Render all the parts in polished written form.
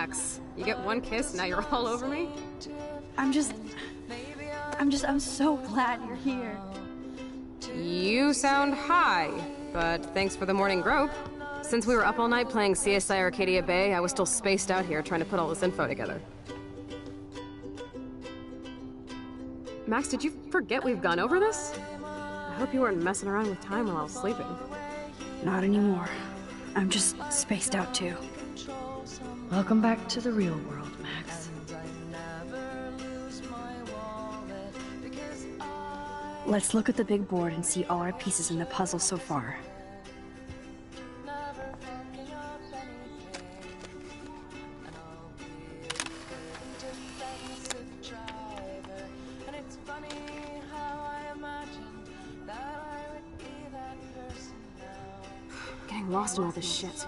Max. You get one kiss, now you're all over me? I'm so glad you're here. You sound high, but thanks for the morning grope. Since we were up all night playing CSI Arcadia Bay, I was still spaced out here trying to put all this info together. Max, did you forget we've gone over this? I hope you weren't messing around with time while I was sleeping. Not anymore. I'm just spaced out too. Welcome back to the real world, Max. Let's look at the big board and see all our pieces in the puzzle so far. Getting lost in all this shit.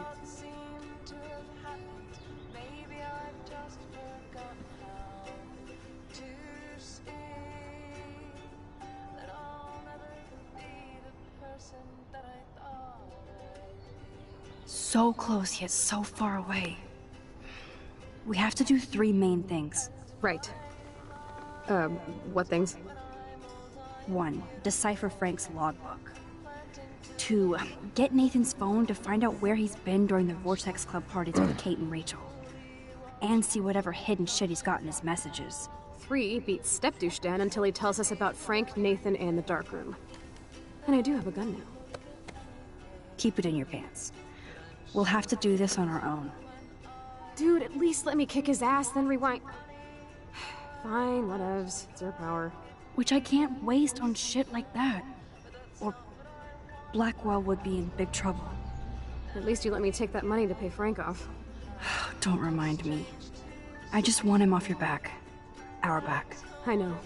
So close, yet so far away. We have to do 3 main things. Right. What things? 1. Decipher Frank's logbook. 2. Get Nathan's phone to find out where he's been during the Vortex Club parties with Kate and Rachel. And see whatever hidden shit he's got in his messages. 3. Beat Stepdouche Dan until he tells us about Frank, Nathan, and the darkroom. And I do have a gun now. Keep it in your pants. We'll have to do this on our own. Dude, at least let me kick his ass, then rewind. Fine, whatevs. It's your power. Which I can't waste on shit like that. Or Blackwell would be in big trouble. At least you let me take that money to pay Frank off. Don't remind me. I just want him off your back. Our back. I know.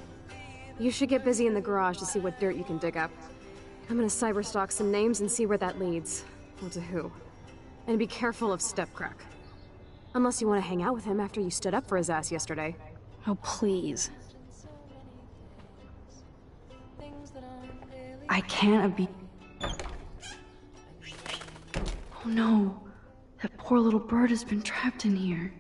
You should get busy in the garage to see what dirt you can dig up. I'm gonna cyberstalk some names and see where that leads. Or to who. And be careful of Stepcrack. Unless you want to hang out with him after you stood up for his ass yesterday. Oh, please. I can't be... Oh no. That poor little bird has been trapped in here.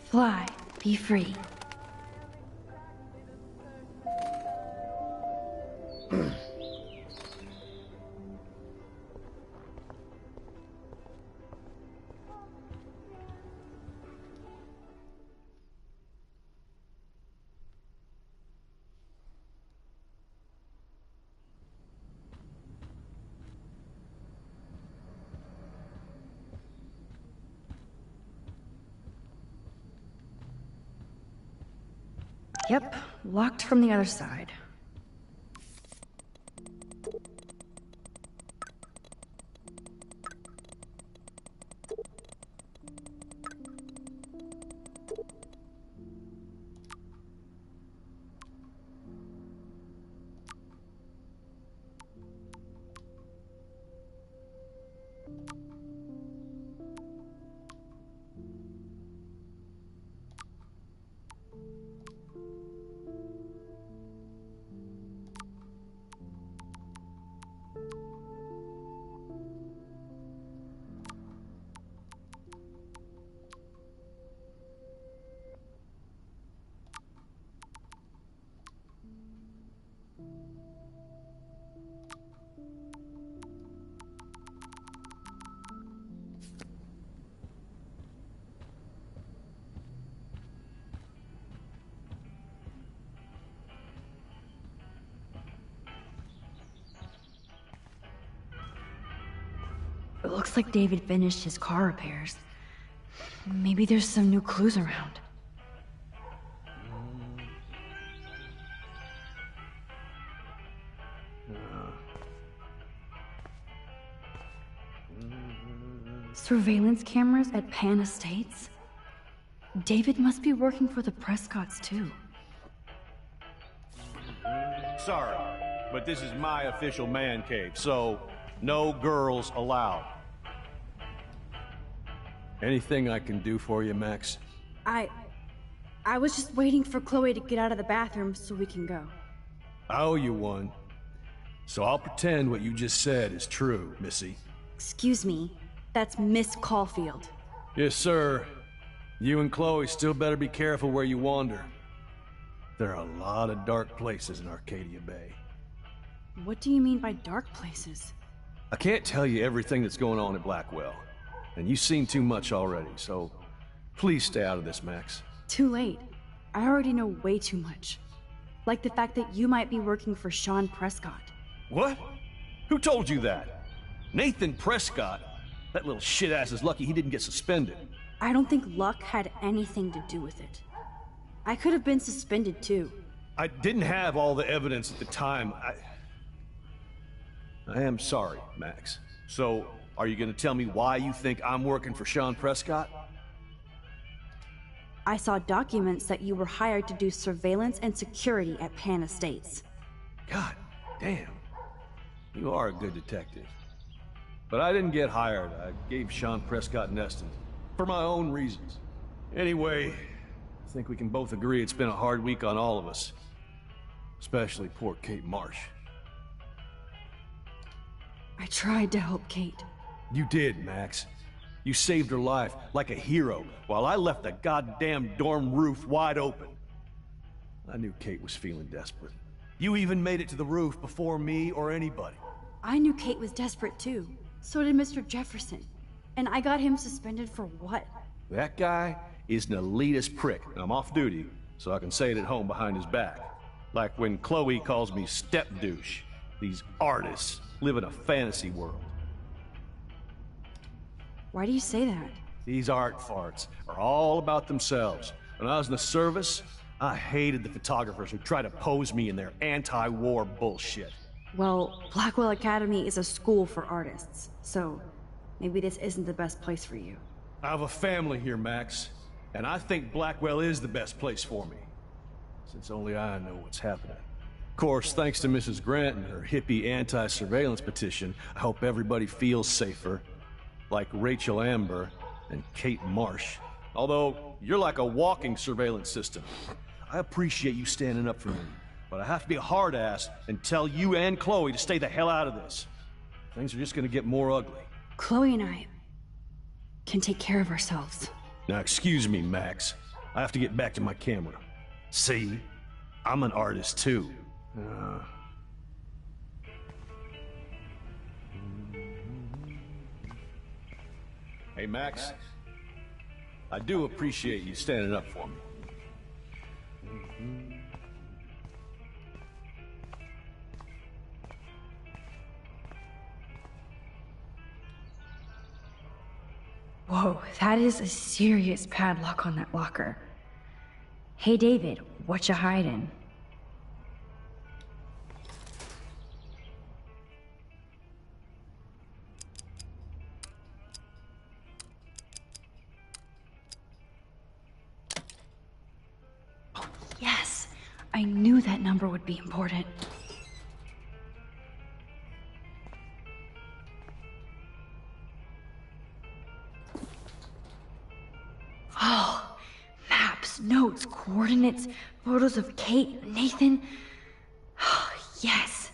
Fly, be free. Yep, locked from the other side. It looks like David finished his car repairs. Maybe there's some new clues around. Surveillance cameras at Pan Estates? David must be working for the Prescotts, too. Sorry, but this is my official man cave, so no girls allowed. Anything I can do for you, Max? I was just waiting for Chloe to get out of the bathroom so we can go. I owe you one. So I'll pretend what you just said is true, Missy. Excuse me, that's Miss Caulfield. Yes, sir. You and Chloe still better be careful where you wander. There are a lot of dark places in Arcadia Bay. What do you mean by dark places? I can't tell you everything that's going on at Blackwell, and you've seen too much already, so please stay out of this, Max. Too late. I already know way too much. Like the fact that you might be working for Sean Prescott. What? Who told you that? Nathan Prescott? That little shit-ass is lucky he didn't get suspended. I don't think luck had anything to do with it. I could have been suspended too. I didn't have all the evidence at the time. I am sorry, Max. So, are you gonna tell me why you think I'm working for Sean Prescott? I saw documents that you were hired to do surveillance and security at Pan Estates. God damn. You are a good detective. But I didn't get hired. I gave Sean Prescott an estimate. For my own reasons. Anyway, I think we can both agree it's been a hard week on all of us. Especially poor Kate Marsh. I tried to help Kate. You did, Max. You saved her life like a hero, while I left the goddamn dorm roof wide open. I knew Kate was feeling desperate. You even made it to the roof before me or anybody. I knew Kate was desperate too. So did Mr. Jefferson. And I got him suspended for what? That guy is an elitist prick, and I'm off duty, so I can say it at home behind his back. Like when Chloe calls me step douche. These artists live in a fantasy world. Why do you say that? These art farts are all about themselves. When I was in the service, I hated the photographers who try to pose me in their anti-war bullshit. Well, Blackwell Academy is a school for artists, so maybe this isn't the best place for you. I have a family here, Max, and I think Blackwell is the best place for me, since only I know what's happening. Of course, thanks to Mrs. Grant and her hippie anti-surveillance petition, I hope everybody feels safer, like Rachel Amber and Kate Marsh. Although, you're like a walking surveillance system. I appreciate you standing up for me, but I have to be a hard-ass and tell you and Chloe to stay the hell out of this. Things are just gonna get more ugly. Chloe and I can take care of ourselves. Now, excuse me, Max. I have to get back to my camera. See? I'm an artist, too. Hey, Max. I do appreciate you standing up for me. Whoa, that is a serious padlock on that locker. Hey David, what you hiding? Oh, yes! I knew that number would be important. Oh, maps, notes, coordinates, photos of Kate, Nathan. Oh, yes.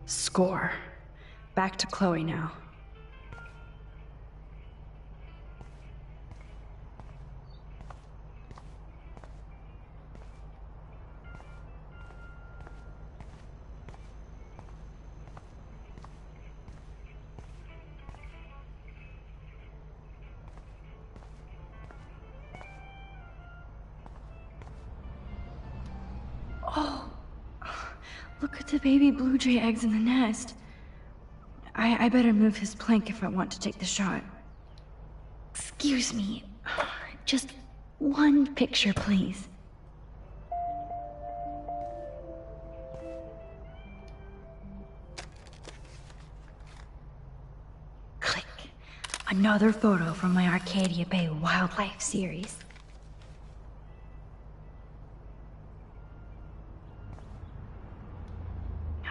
Score. Back to Chloe now. Look at the baby blue jay eggs in the nest. I better move his plank if I want to take the shot. Excuse me. Just one picture, please. Click. Another photo from my Arcadia Bay wildlife series.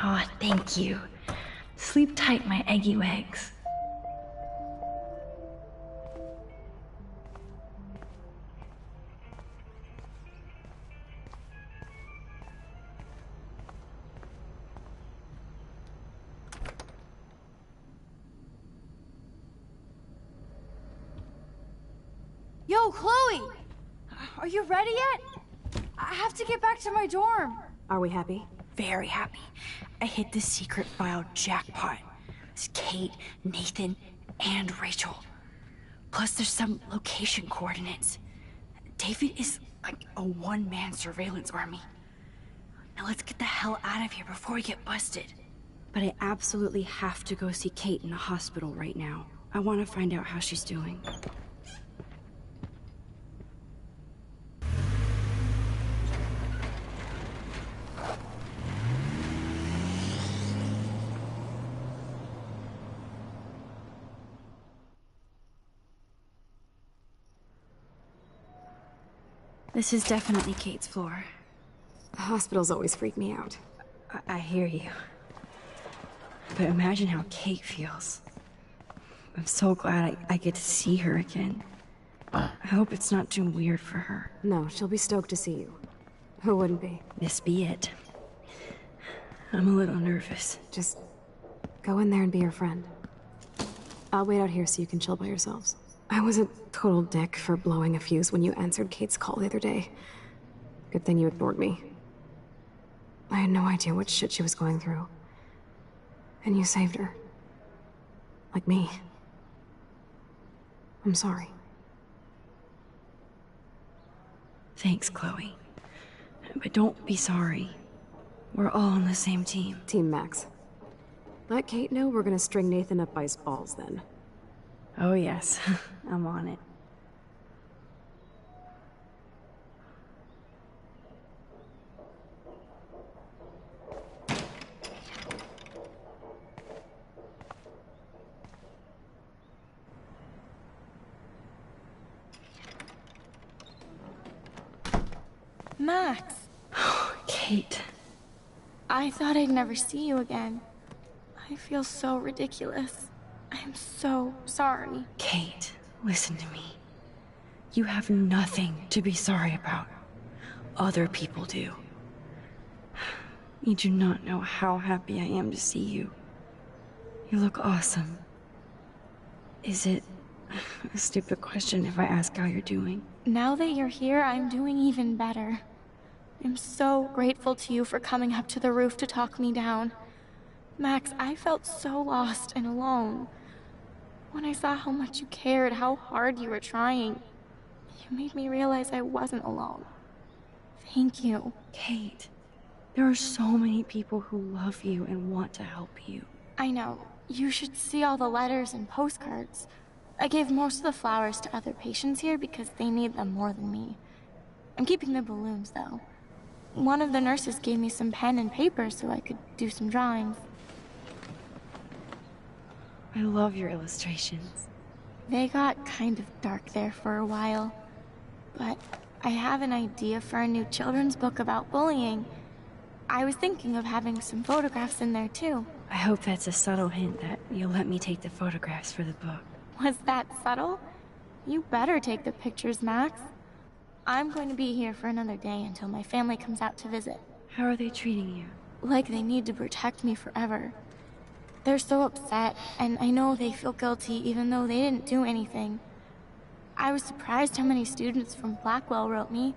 Oh, thank you. Sleep tight, my eggy wags. Yo, Chloe! Are you ready yet? I have to get back to my dorm. Are we happy? Very happy. I hit the secret file jackpot. It's Kate, Nathan, and Rachel. Plus there's some location coordinates. David is like a one-man surveillance army. Now let's get the hell out of here before we get busted. But I absolutely have to go see Kate in the hospital right now. I want to find out how she's doing. This is definitely Kate's floor. Hospitals always freak me out. I hear you. But imagine how Kate feels. I'm so glad I get to see her again. I hope it's not too weird for her. No, she'll be stoked to see you. Who wouldn't be? This be it. I'm a little nervous. Just go in there and be your friend. I'll wait out here so you can chill by yourselves. I was a total dick for blowing a fuse when you answered Kate's call the other day. Good thing you ignored me. I had no idea what shit she was going through. And you saved her. Like me. I'm sorry. Thanks, Chloe. But don't be sorry. We're all on the same team. Team Max. Let Kate know we're gonna string Nathan up by his balls then. Oh yes, I'm on it. Max! Kate. I thought I'd never see you again. I feel so ridiculous. I'm so sorry. Kate, listen to me. You have nothing to be sorry about. Other people do. You do not know how happy I am to see you. You look awesome. Is it a stupid question if I ask how you're doing? Now that you're here, I'm doing even better. I'm so grateful to you for coming up to the roof to talk me down. Max, I felt so lost and alone. When I saw how much you cared, how hard you were trying, you made me realize I wasn't alone. Thank you. Kate, there are so many people who love you and want to help you. I know. You should see all the letters and postcards. I gave most of the flowers to other patients here because they need them more than me. I'm keeping the balloons, though. One of the nurses gave me some pen and paper so I could do some drawings. I love your illustrations. They got kind of dark there for a while. But I have an idea for a new children's book about bullying. I was thinking of having some photographs in there, too. I hope that's a subtle hint that you'll let me take the photographs for the book. Was that subtle? You better take the pictures, Max. I'm going to be here for another day until my family comes out to visit. How are they treating you? Like they need to protect me forever. They're so upset, and I know they feel guilty even though they didn't do anything. I was surprised how many students from Blackwell wrote me.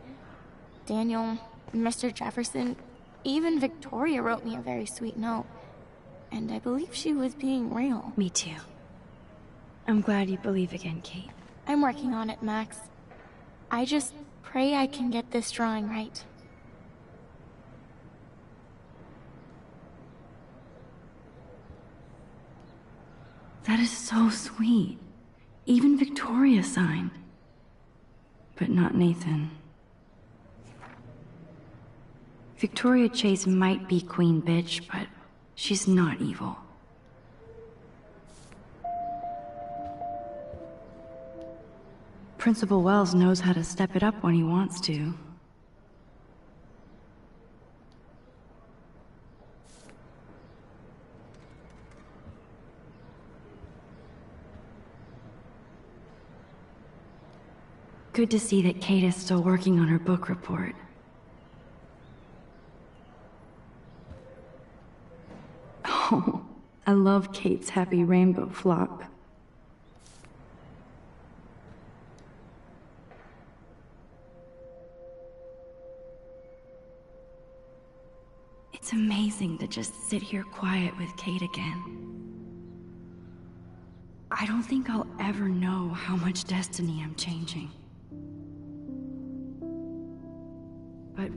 Daniel, Mr. Jefferson, even Victoria wrote me a very sweet note. And I believe she was being real. Me too. I'm glad you believe again, Kate. I'm working on it, Max. I just pray I can get this drawing right. That is so sweet. Even Victoria signed. But not Nathan. Victoria Chase might be queen bitch, but she's not evil. Principal Wells knows how to step it up when he wants to. Good to see that Kate is still working on her book report. Oh, I love Kate's happy rainbow flock. It's amazing to just sit here quiet with Kate again. I don't think I'll ever know how much destiny I'm changing. But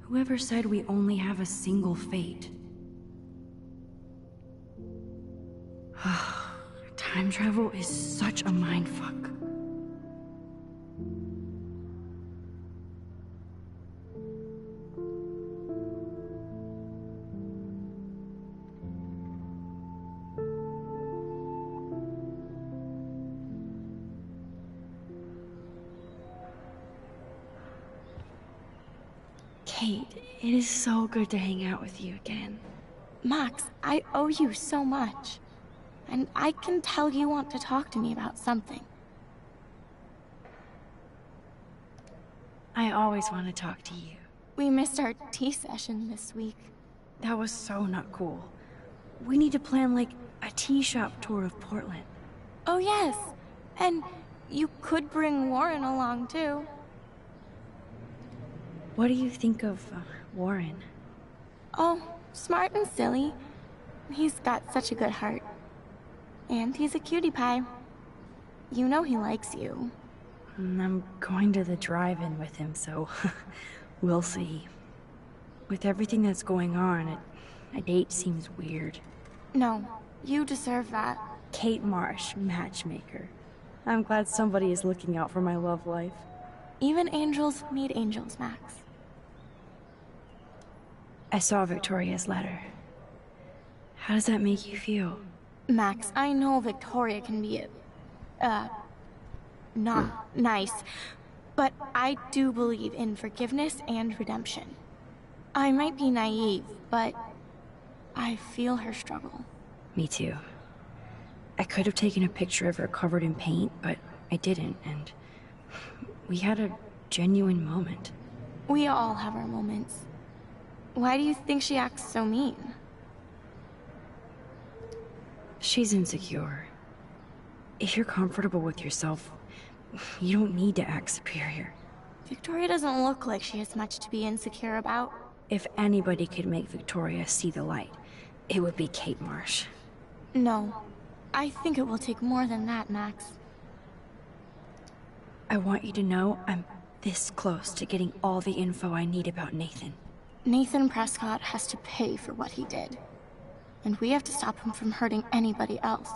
whoever said we only have a single fate? Time travel is such a mindfuck. Kate, it is so good to hang out with you again. Max, I owe you so much. And I can tell you want to talk to me about something. I always want to talk to you. We missed our tea session this week. That was so not cool. We need to plan, like, a tea shop tour of Portland. Oh yes, and you could bring Warren along too. What do you think of Warren? Oh, smart and silly. He's got such a good heart. And he's a cutie pie. You know he likes you. I'm going to the drive-in with him, so we'll see. With everything that's going on, a date seems weird. No, you deserve that. Kate Marsh, matchmaker. I'm glad somebody is looking out for my love life. Even angels meet angels, Max. I saw Victoria's letter. How does that make you feel? Max, I know Victoria can be not nice, but I do believe in forgiveness and redemption. I might be naive, but I feel her struggle. Me too. I could have taken a picture of her covered in paint, but I didn't, and we had a genuine moment. We all have our moments. Why do you think she acts so mean? She's insecure. If you're comfortable with yourself, you don't need to act superior. Victoria doesn't look like she has much to be insecure about. If anybody could make Victoria see the light, it would be Kate Marsh. No. I think it will take more than that, Max. I want you to know I'm this close to getting all the info I need about Nathan. Nathan Prescott has to pay for what he did. And we have to stop him from hurting anybody else.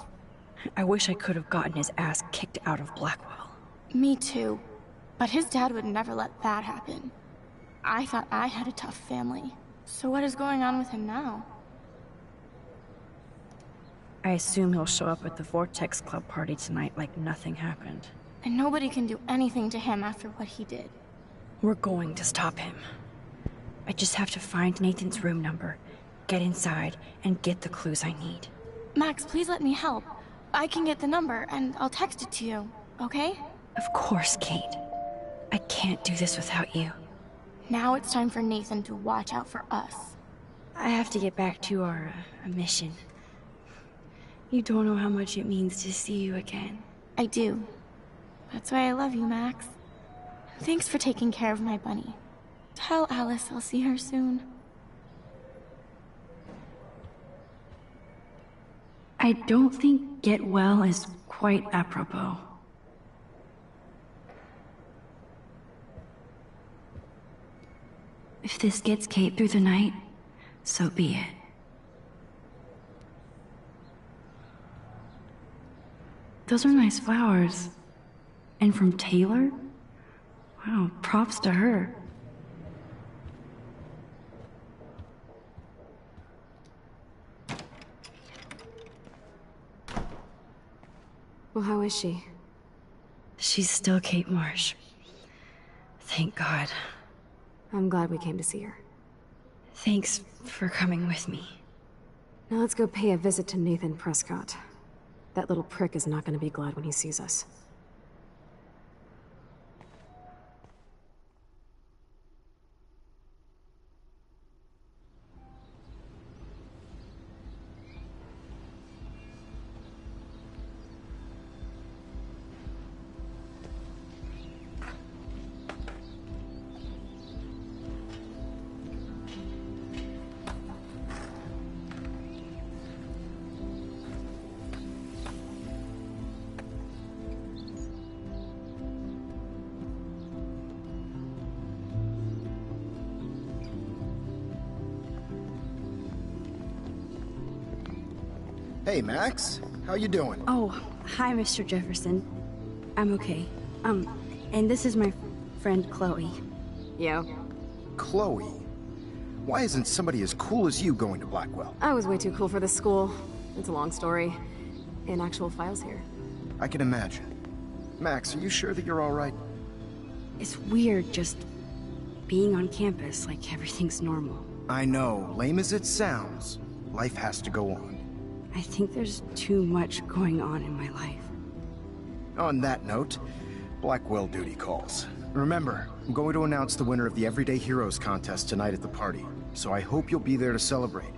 I wish I could have gotten his ass kicked out of Blackwell. Me too. But his dad would never let that happen. I thought I had a tough family. So what is going on with him now? I assume he'll show up at the Vortex Club party tonight like nothing happened. And nobody can do anything to him after what he did. We're going to stop him. I just have to find Nathan's room number, get inside, and get the clues I need. Max, please let me help. I can get the number, and I'll text it to you, okay? Of course, Kate. I can't do this without you. Now it's time for Nathan to watch out for us. I have to get back to our mission. You don't know how much it means to see you again. I do. That's why I love you, Max. Thanks for taking care of my bunny. Tell Alice I'll see her soon. I don't think get well is quite apropos. If this gets Kate through the night, so be it. Those are nice flowers. And from Taylor? Wow, props to her. Well, how is she? She's still Kate Marsh. Thank God. I'm glad we came to see her. Thanks for coming with me. Now let's go pay a visit to Nathan Prescott. That little prick is not going to be glad when he sees us. Hey, Max. How you doing? Oh, hi, Mr. Jefferson. I'm okay. And this is my friend Chloe. Yo. Chloe? Why isn't somebody as cool as you going to Blackwell? I was way too cool for this school. It's a long story. In actual files here. I can imagine. Max, are you sure that you're all right? It's weird just being on campus like everything's normal. I know. Lame as it sounds, life has to go on. I think there's too much going on in my life. On that note, Blackwell duty calls. Remember, I'm going to announce the winner of the Everyday Heroes contest tonight at the party, so I hope you'll be there to celebrate,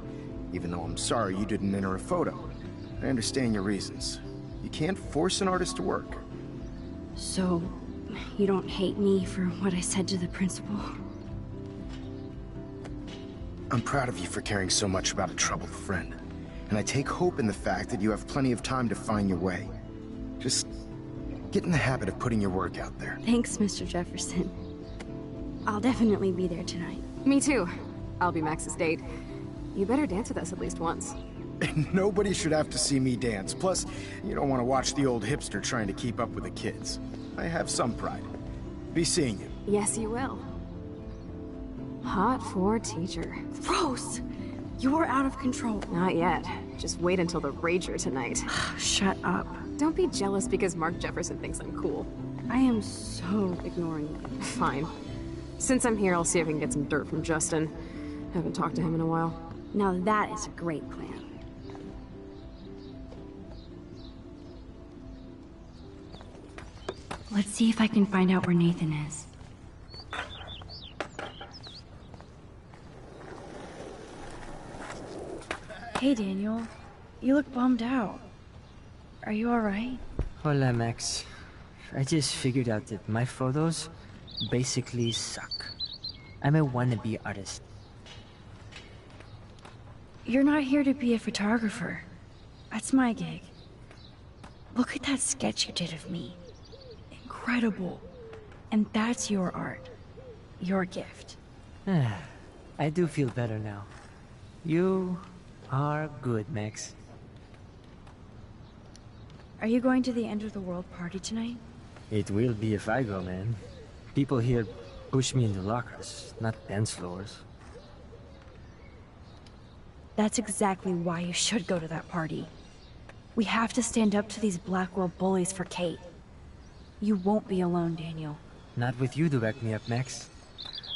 even though I'm sorry you didn't enter a photo. I understand your reasons. You can't force an artist to work. So, you don't hate me for what I said to the principal? I'm proud of you for caring so much about a troubled friend. And I take hope in the fact that you have plenty of time to find your way. Just get in the habit of putting your work out there. Thanks, Mr. Jefferson. I'll definitely be there tonight. Me too. I'll be Max's date. You better dance with us at least once. Nobody should have to see me dance. Plus, you don't want to watch the old hipster trying to keep up with the kids. I have some pride. Be seeing you. Yes, you will. Hot for teacher. Rose! You are out of control. Not yet. Just wait until the Rager tonight. Shut up. Don't be jealous because Mark Jefferson thinks I'm cool. I am so ignoring you. Fine. Since I'm here, I'll see if I can get some dirt from Justin. Haven't talked to him in a while. Now that is a great plan. Let's see if I can find out where Nathan is. Hey, Daniel. You look bummed out. Are you alright? Hola, Max. I just figured out that my photos basically suck. I'm a wannabe artist. You're not here to be a photographer. That's my gig. Look at that sketch you did of me. Incredible. And that's your art. Your gift. I do feel better now. You are good, Max. Are you going to the end of the world party tonight? It will be if I go, man. People here push me into lockers, not dance floors. That's exactly why you should go to that party. We have to stand up to these Blackwell bullies for Kate. You won't be alone, Daniel. Not with you to back me up, Max.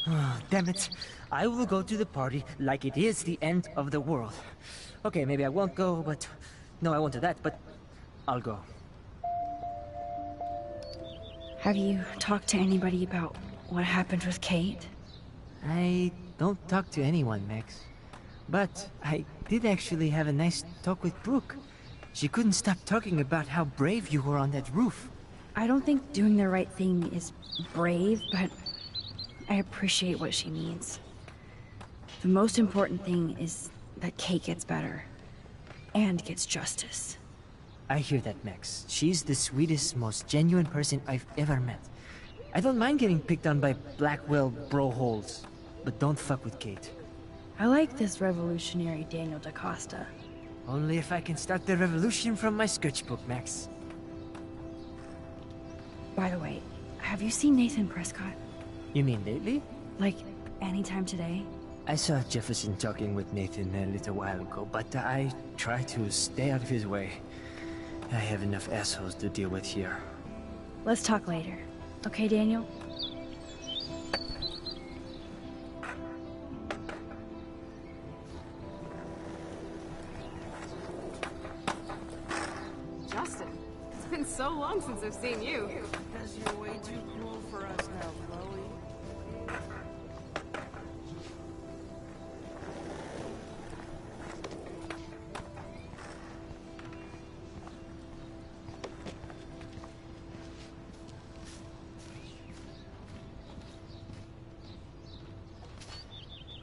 Oh, damn it. I will go to the party like it is the end of the world. Okay, maybe I won't go, but... No, I won't do that, but... I'll go. Have you talked to anybody about what happened with Kate? I don't talk to anyone, Max. But I did actually have a nice talk with Brooke. She couldn't stop talking about how brave you were on that roof. I don't think doing the right thing is brave, but I appreciate what she means. The most important thing is that Kate gets better. And gets justice. I hear that, Max. She's the sweetest, most genuine person I've ever met. I don't mind getting picked on by Blackwell bro-holes, but don't fuck with Kate. I like this revolutionary Daniel DaCosta. Only if I can start the revolution from my sketchbook, Max. By the way, have you seen Nathan Prescott? You mean lately? Like, anytime today? I saw Jefferson talking with Nathan a little while ago, but I try to stay out of his way. I have enough assholes to deal with here. Let's talk later. Okay, Daniel? Justin, it's been so long since I've seen you. Because you're way too cool for us now, Chloe.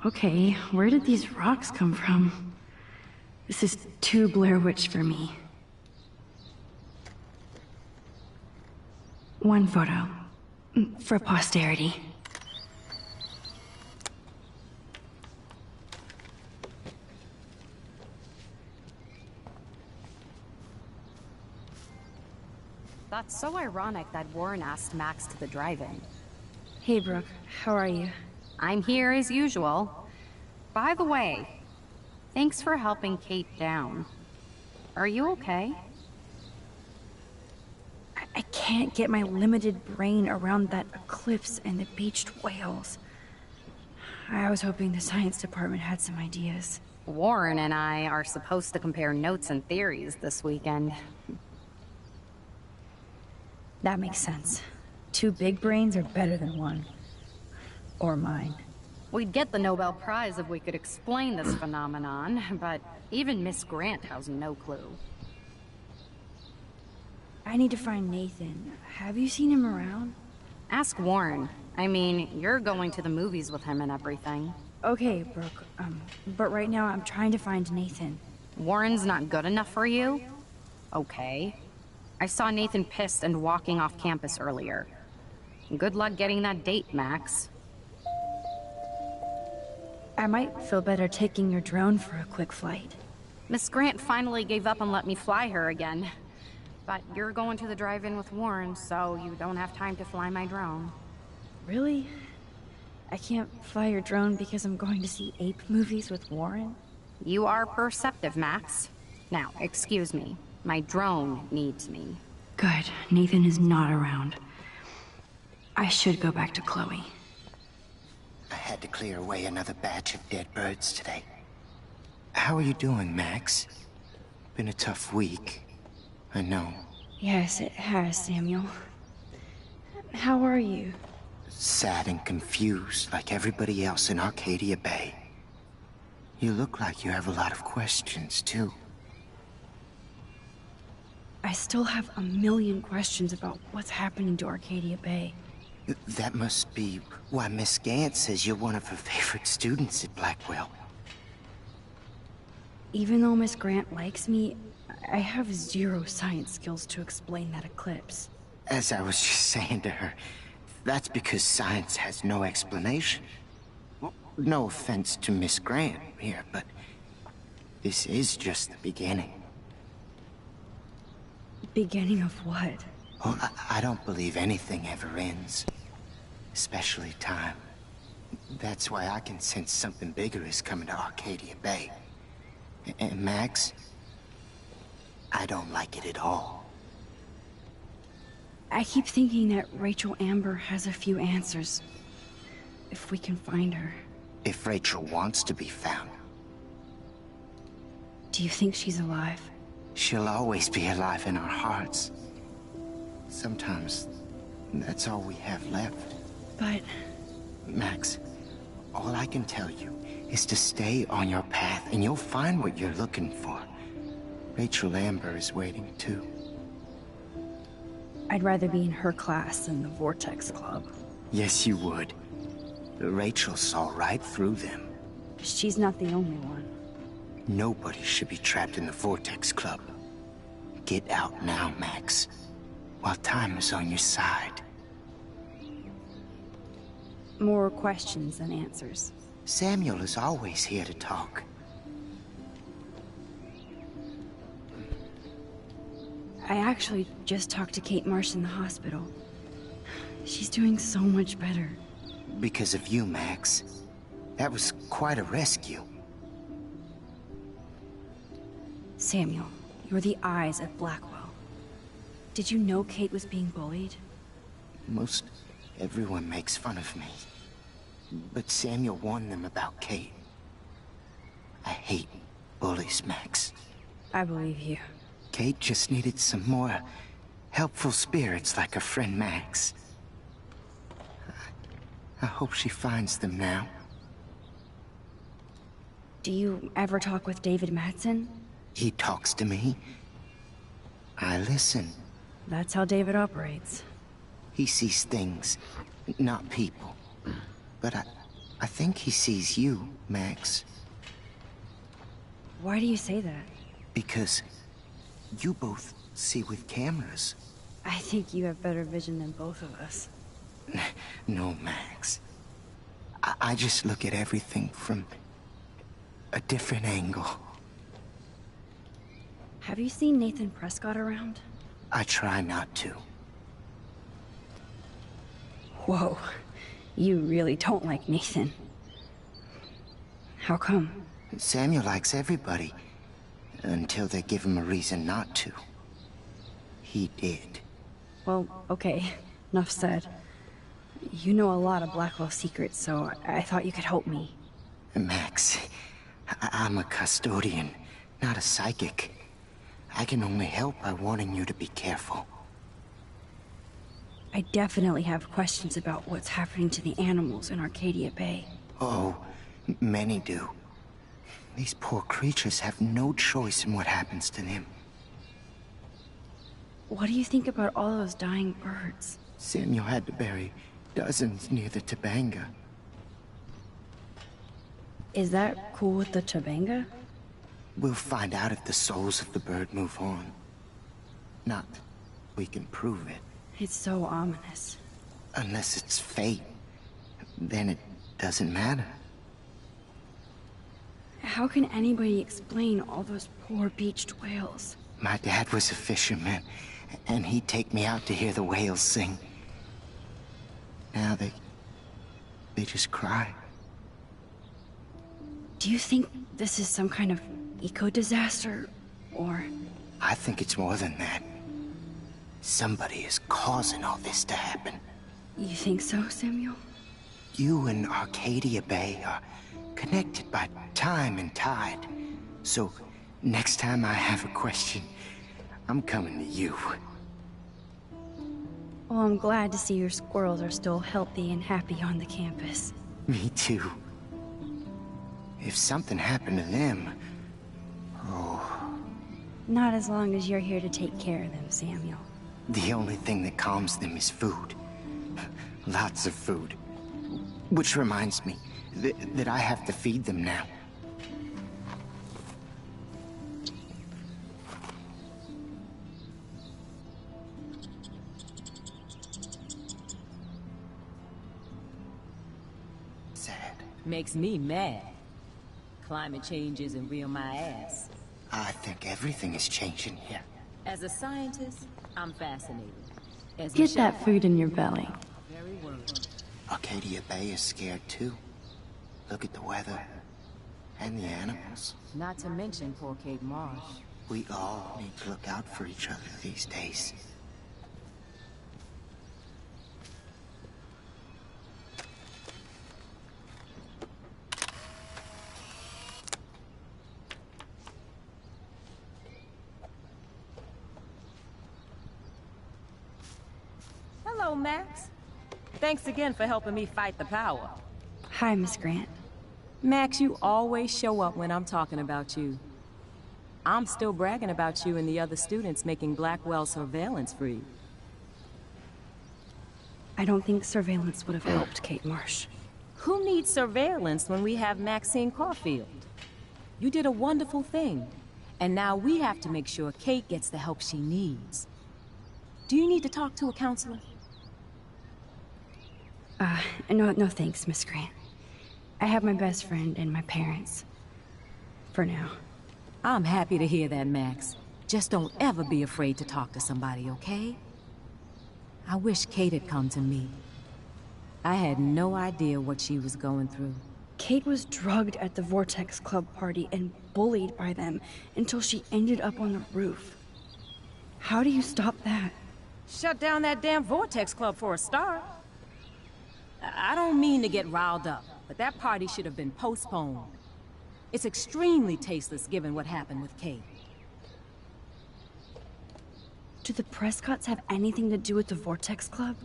Okay, where did these rocks come from? This is too Blair Witch for me. One photo. For posterity. That's so ironic that Warren asked Max to the drive-in. Hey, Brooke. How are you? I'm here as usual. By the way, thanks for helping Kate down. Are you okay? I can't get my limited brain around that eclipse and the beached whales. I was hoping the science department had some ideas. Warren and I are supposed to compare notes and theories this weekend. That makes sense. Two big brains are better than one. Or mine. We'd get the Nobel Prize if we could explain this phenomenon, but even Miss Grant has no clue. I need to find Nathan. Have you seen him around? Ask Warren. I mean, you're going to the movies with him and everything. Okay, Brooke. But right now I'm trying to find Nathan. Warren's not good enough for you? Okay. I saw Nathan pissed and walking off campus earlier. Good luck getting that date, Max. I might feel better taking your drone for a quick flight. Miss Grant finally gave up and let me fly her again. But you're going to the drive-in with Warren, so you don't have time to fly my drone. Really? I can't fly your drone because I'm going to see ape movies with Warren? You are perceptive, Max. Now, excuse me. My drone needs me. Good. Nathan is not around. I should go back to Chloe. I had to clear away another batch of dead birds today. How are you doing, Max? Been a tough week. I know. Yes, it has, Samuel. How are you? Sad and confused like everybody else in Arcadia Bay. You look like you have a lot of questions, too. I still have a million questions about what's happening to Arcadia Bay. That must be why Miss Gant says you're one of her favorite students at Blackwell. Even though Miss Grant likes me, I have zero science skills to explain that eclipse. As I was just saying to her, that's because science has no explanation. Well, no offense to Miss Grant here, but this is just the beginning. Beginning of what? Well, I don't believe anything ever ends. Especially time. That's why I can sense something bigger is coming to Arcadia Bay. And Max, I don't like it at all. I keep thinking that Rachel Amber has a few answers. If we can find her. If Rachel wants to be found. Do you think she's alive? She'll always be alive in our hearts. Sometimes, that's all we have left. But... Max, all I can tell you is to stay on your path and you'll find what you're looking for. Rachel Amber is waiting too. I'd rather be in her class than the Vortex Club. Yes, you would. Rachel saw right through them. She's not the only one. Nobody should be trapped in the Vortex Club. Get out now, Max, while time is on your side. More questions than answers. Samuel is always here to talk. I actually just talked to Kate Marsh in the hospital. She's doing so much better. Because of you, Max. That was quite a rescue. Samuel, you're the eyes of Blackwell. Did you know Kate was being bullied? Most everyone makes fun of me. But Samuel warned them about Kate. I hate bullies, Max. I believe you. Kate just needed some more helpful spirits like her friend Max. I hope she finds them now. Do you ever talk with David Madsen? He talks to me. I listen. That's how David operates. He sees things, not people. But I think he sees you, Max. Why do you say that? Because you both see with cameras. I think you have better vision than both of us. No, Max. I just look at everything from a different angle. Have you seen Nathan Prescott around? I try not to. Whoa. You really don't like Nathan. How come? Samuel likes everybody. Until they give him a reason not to. He did. Well, okay. Enough said. You know a lot of Blackwell secrets, so I thought you could help me. Max, I'm a custodian, not a psychic. I can only help by warning you to be careful. I definitely have questions about what's happening to the animals in Arcadia Bay. Oh, many do. These poor creatures have no choice in what happens to them. What do you think about all those dying birds? Samuel had to bury dozens near the Tabanga. Is that cool with the Tabanga? We'll find out if the souls of the bird move on. Not that we can prove it. It's so ominous. Unless it's fate, then it doesn't matter. How can anybody explain all those poor beached whales? My dad was a fisherman, and he'd take me out to hear the whales sing. Now they just cry. Do you think this is some kind of eco-disaster, or...? I think it's more than that. Somebody is causing all this to happen. You think so, Samuel? You and Arcadia Bay are connected by time and tide. So, next time I have a question, I'm coming to you. Well, I'm glad to see your squirrels are still healthy and happy on the campus. Me too. If something happened to them... Oh... Not as long as you're here to take care of them, Samuel. The only thing that calms them is food. Lots of food. Which reminds me that I have to feed them now. Sad. Makes me mad. Climate change isn't real my ass. I think everything is changing here. As a scientist, I'm fascinated. As a Get chef, that food in your belly. very worried. Arcadia Bay is scared too. Look at the weather. And the animals. Not to mention poor Kate Marsh. We all need to look out for each other these days. Hello, Max. Thanks again for helping me fight the power. Hi, Miss Grant. Max, you always show up when I'm talking about you. I'm still bragging about you and the other students making Blackwell surveillance free. I don't think surveillance would have helped Kate Marsh. Who needs surveillance when we have Maxine Caulfield? You did a wonderful thing, and now we have to make sure Kate gets the help she needs. Do you need to talk to a counselor? No thanks, Miss Grant. I have my best friend and my parents. For now. I'm happy to hear that, Max. Just don't ever be afraid to talk to somebody, okay? I wish Kate had come to me. I had no idea what she was going through. Kate was drugged at the Vortex Club party and bullied by them until she ended up on the roof. How do you stop that? Shut down that damn Vortex Club for a start. I don't mean to get riled up, but that party should have been postponed. It's extremely tasteless given what happened with Kate. Do the Prescotts have anything to do with the Vortex Club?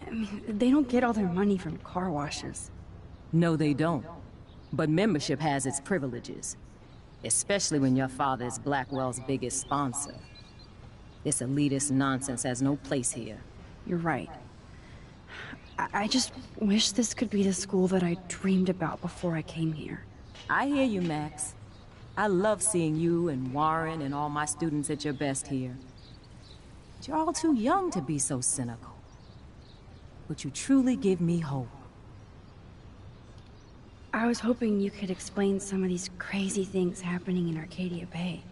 I mean, they don't get all their money from car washes. No, they don't. But membership has its privileges. Especially when your father is Blackwell's biggest sponsor. This elitist nonsense has no place here. You're right. I just wish this could be the school that I dreamed about before I came here. I hear you, Max. I love seeing you and Warren and all my students at your best here. But you're all too young to be so cynical. But you truly give me hope. I was hoping you could explain some of these crazy things happening in Arcadia Bay.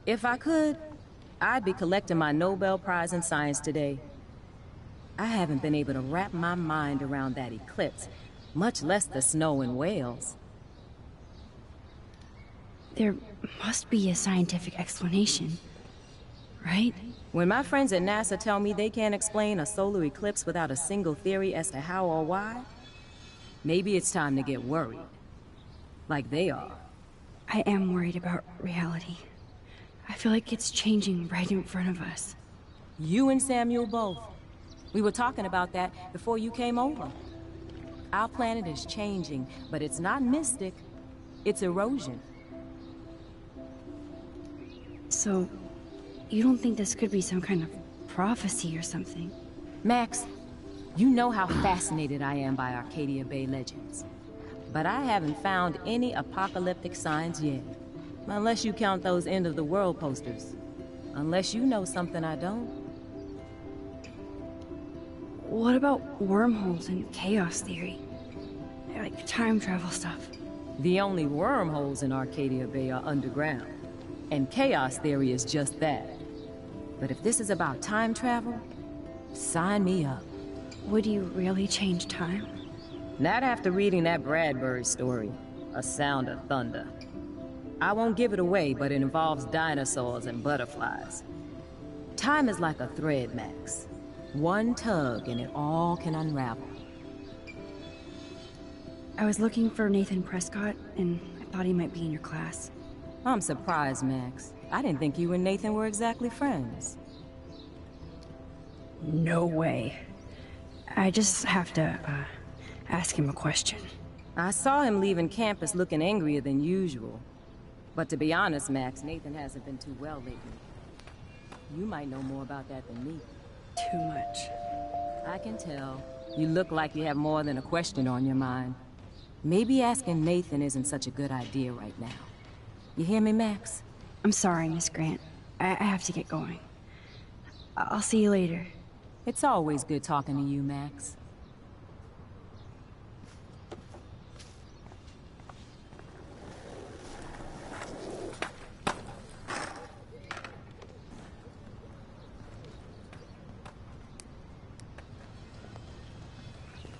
If I could, I'd be collecting my Nobel Prize in Science today. I haven't been able to wrap my mind around that eclipse, much less the snow in Wales. There must be a scientific explanation, right? When my friends at NASA tell me they can't explain a solar eclipse without a single theory as to how or why, maybe it's time to get worried. Like they are. I am worried about reality. I feel like it's changing right in front of us. You and Samuel both. We were talking about that before you came over. Our planet is changing, but it's not mystic. It's erosion. So, you don't think this could be some kind of prophecy or something? Max, you know how fascinated I am by Arcadia Bay legends. But I haven't found any apocalyptic signs yet. Unless you count those end-of-the-world posters. Unless you know something I don't. What about wormholes and chaos theory? Like time travel stuff. The only wormholes in Arcadia Bay are underground. And chaos theory is just that. But if this is about time travel, sign me up. Would you really change time? Not after reading that Bradbury story, A Sound of Thunder. I won't give it away, but it involves dinosaurs and butterflies. Time is like a thread, Max. One tug and it all can unravel. I was looking for Nathan Prescott, and I thought he might be in your class. I'm surprised, Max. I didn't think you and Nathan were exactly friends. No way. I just have to, ask him a question. I saw him leaving campus looking angrier than usual. But to be honest, Max, Nathan hasn't been too well lately. You might know more about that than me. Too much. I can tell. You look like you have more than a question on your mind. Maybe asking Nathan isn't such a good idea right now. You hear me, Max? I'm sorry, Miss Grant. I have to get going. I'll see you later. It's always good talking to you, Max.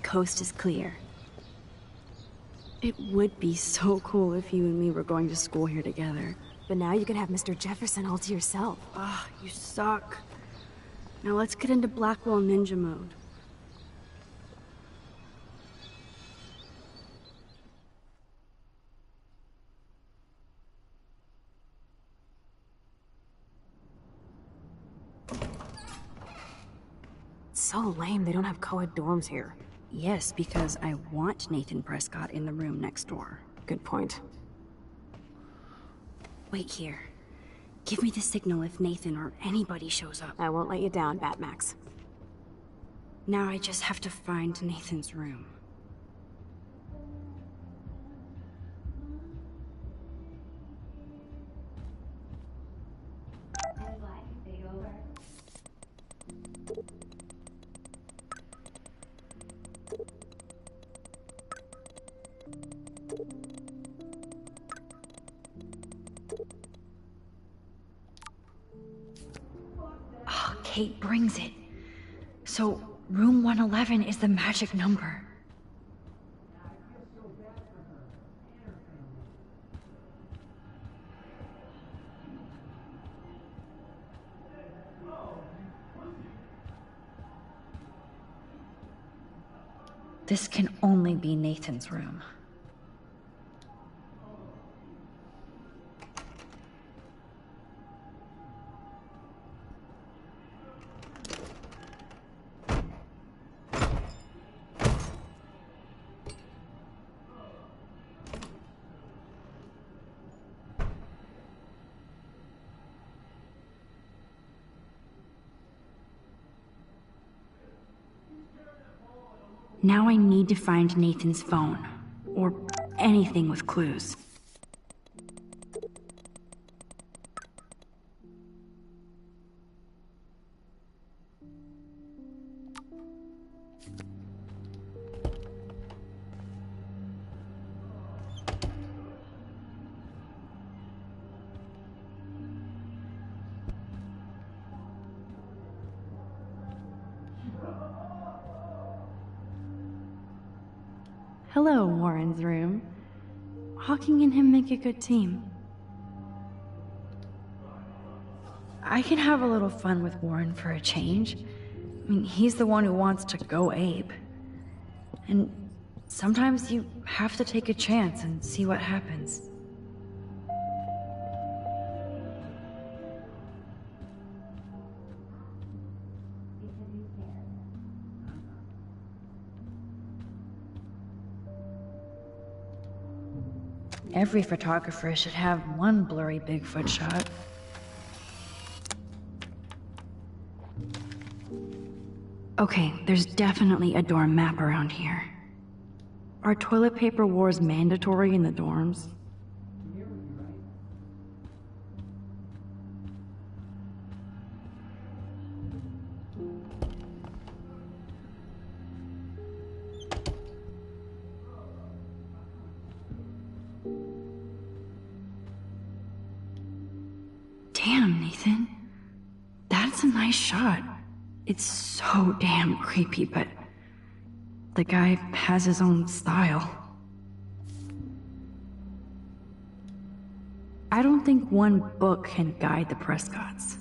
Coast is clear. It would be so cool if you and me were going to school here together. But now you can have Mr. Jefferson all to yourself. Ah, you suck. Now let's get into Blackwell Ninja mode. It's so lame they don't have co-ed dorms here. Yes, because I want Nathan Prescott in the room next door. Good point. Wait here. Give me the signal if Nathan or anybody shows up. I won't let you down, Batmax. Now I just have to find Nathan's room. Kate brings it. So, room 111 is the magic number. This can only be Nathan's room. Now I need to find Nathan's phone, or anything with clues. Hello, Warren's room. Hawking and him make a good team. I can have a little fun with Warren for a change. I mean, he's the one who wants to go ape. And sometimes you have to take a chance and see what happens. Every photographer should have one blurry Bigfoot shot. Okay, there's definitely a dorm map around here. Are toilet paper wars mandatory in the dorms? Damn, Nathan. That's a nice shot. It's so damn creepy, but the guy has his own style. I don't think one book can guide the Prescotts.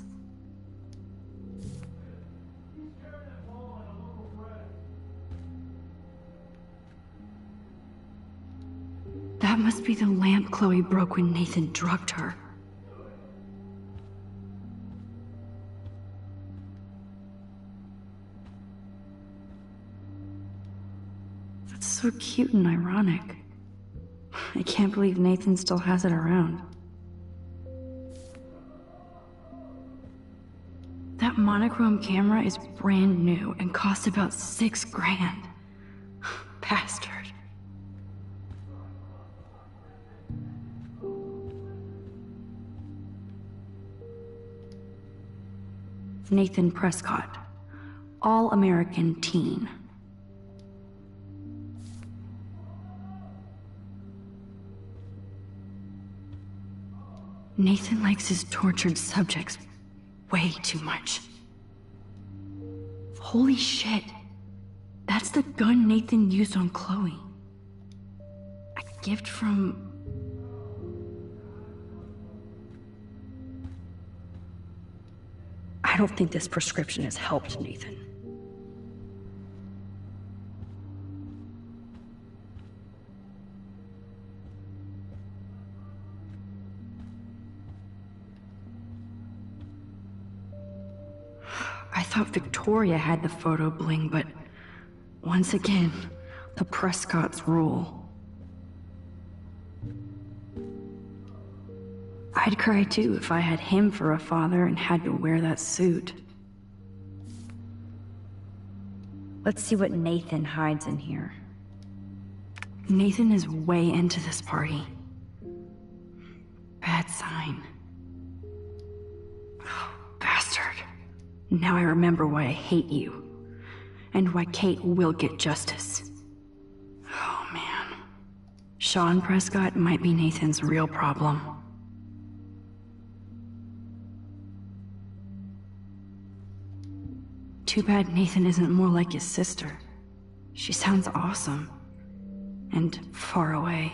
That must be the lamp Chloe broke when Nathan drugged her. So cute and ironic. I can't believe Nathan still has it around. That monochrome camera is brand new and cost about $6 grand. Bastard. Nathan Prescott, all-American teen. Nathan likes his tortured subjects way too much. Holy shit. That's the gun Nathan used on Chloe. A gift from... I don't think this prescription has helped Nathan. I thought Victoria had the photo bling, but once again, the Prescotts rule. I'd cry too if I had him for a father and had to wear that suit. Let's see what Nathan hides in here. Nathan is way into this party. Bad sign. Oh, bastard. Now I remember why I hate you. And why Kate will get justice. Oh man. Sean Prescott might be Nathan's real problem. Too bad Nathan isn't more like his sister. She sounds awesome. And far away.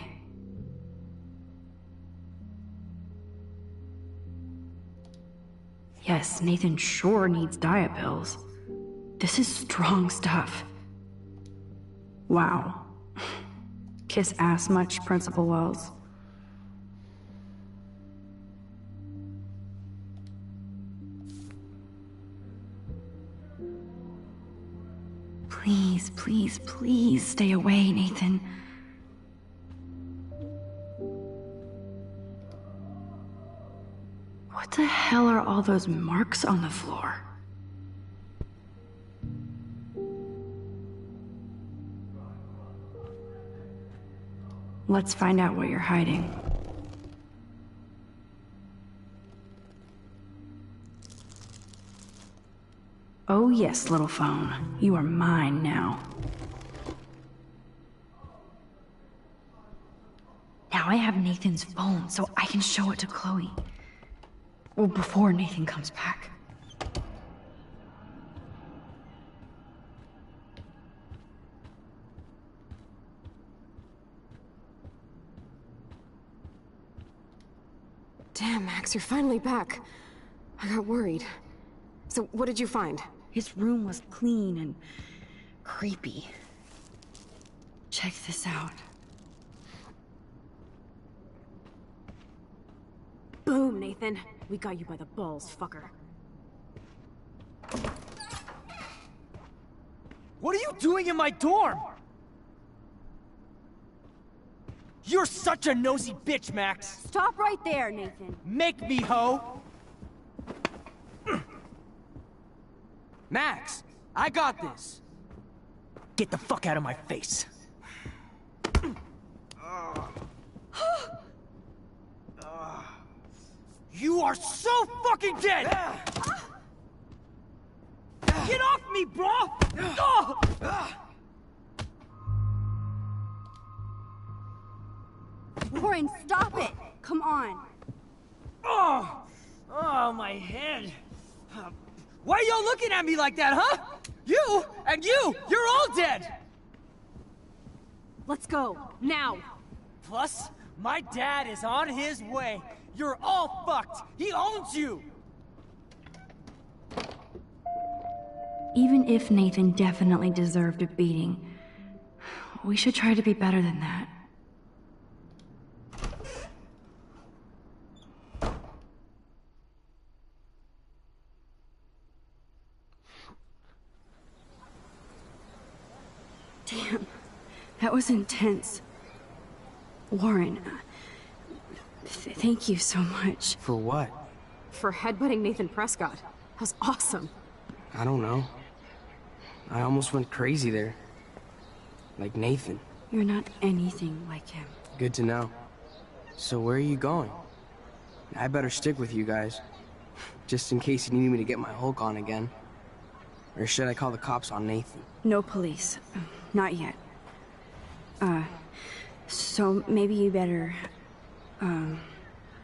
Yes, Nathan sure needs diet pills. This is strong stuff. Wow. Kiss ass much, Principal Wells? Please, please, please stay away, Nathan. What the hell are all those marks on the floor? Let's find out what you're hiding. Oh yes, little phone. You are mine now. Now I have Nathan's phone, so I can show it to Chloe. Well, before Nathan comes back. Damn, Max, you're finally back. I got worried. So, what did you find? His room was clean and creepy. Check this out. Boom, Nathan. We got you by the balls, fucker. What are you doing in my dorm? You're such a nosy bitch, Max! Stop right there, Nathan. Make me, ho! Max, I got this! Get the fuck out of my face. You are so fucking dead! Get off me, bro! Warren, stop it! Come on. Oh, my head. Why are y'all looking at me like that, huh? You and you're all dead! Let's go, now! Plus, my dad is on his way. You're all fucked. He owns you. Even if Nathan definitely deserved a beating, we should try to be better than that. Damn, that was intense. Warren, thank you so much. For what? For headbutting Nathan Prescott. That was awesome. I don't know. I almost went crazy there. Like Nathan. You're not anything like him. Good to know. So where are you going? I better stick with you guys. Just in case you need me to get my Hulk on again. Or should I call the cops on Nathan? No police. Not yet. So maybe you better,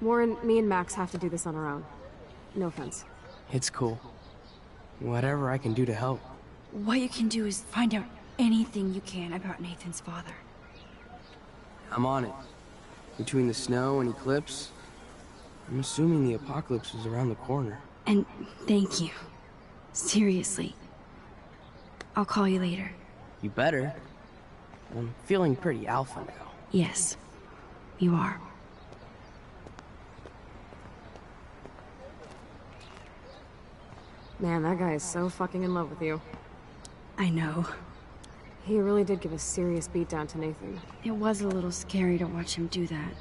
Warren, me and Max have to do this on our own. No offense. It's cool. Whatever I can do to help. What you can do is find out anything you can about Nathan's father. I'm on it. Between the snow and eclipse, I'm assuming the apocalypse is around the corner. And thank you. Seriously. I'll call you later. You better. I'm feeling pretty alpha now. Yes, you are. Man, that guy is so fucking in love with you. I know. He really did give a serious beatdown to Nathan. It was a little scary to watch him do that.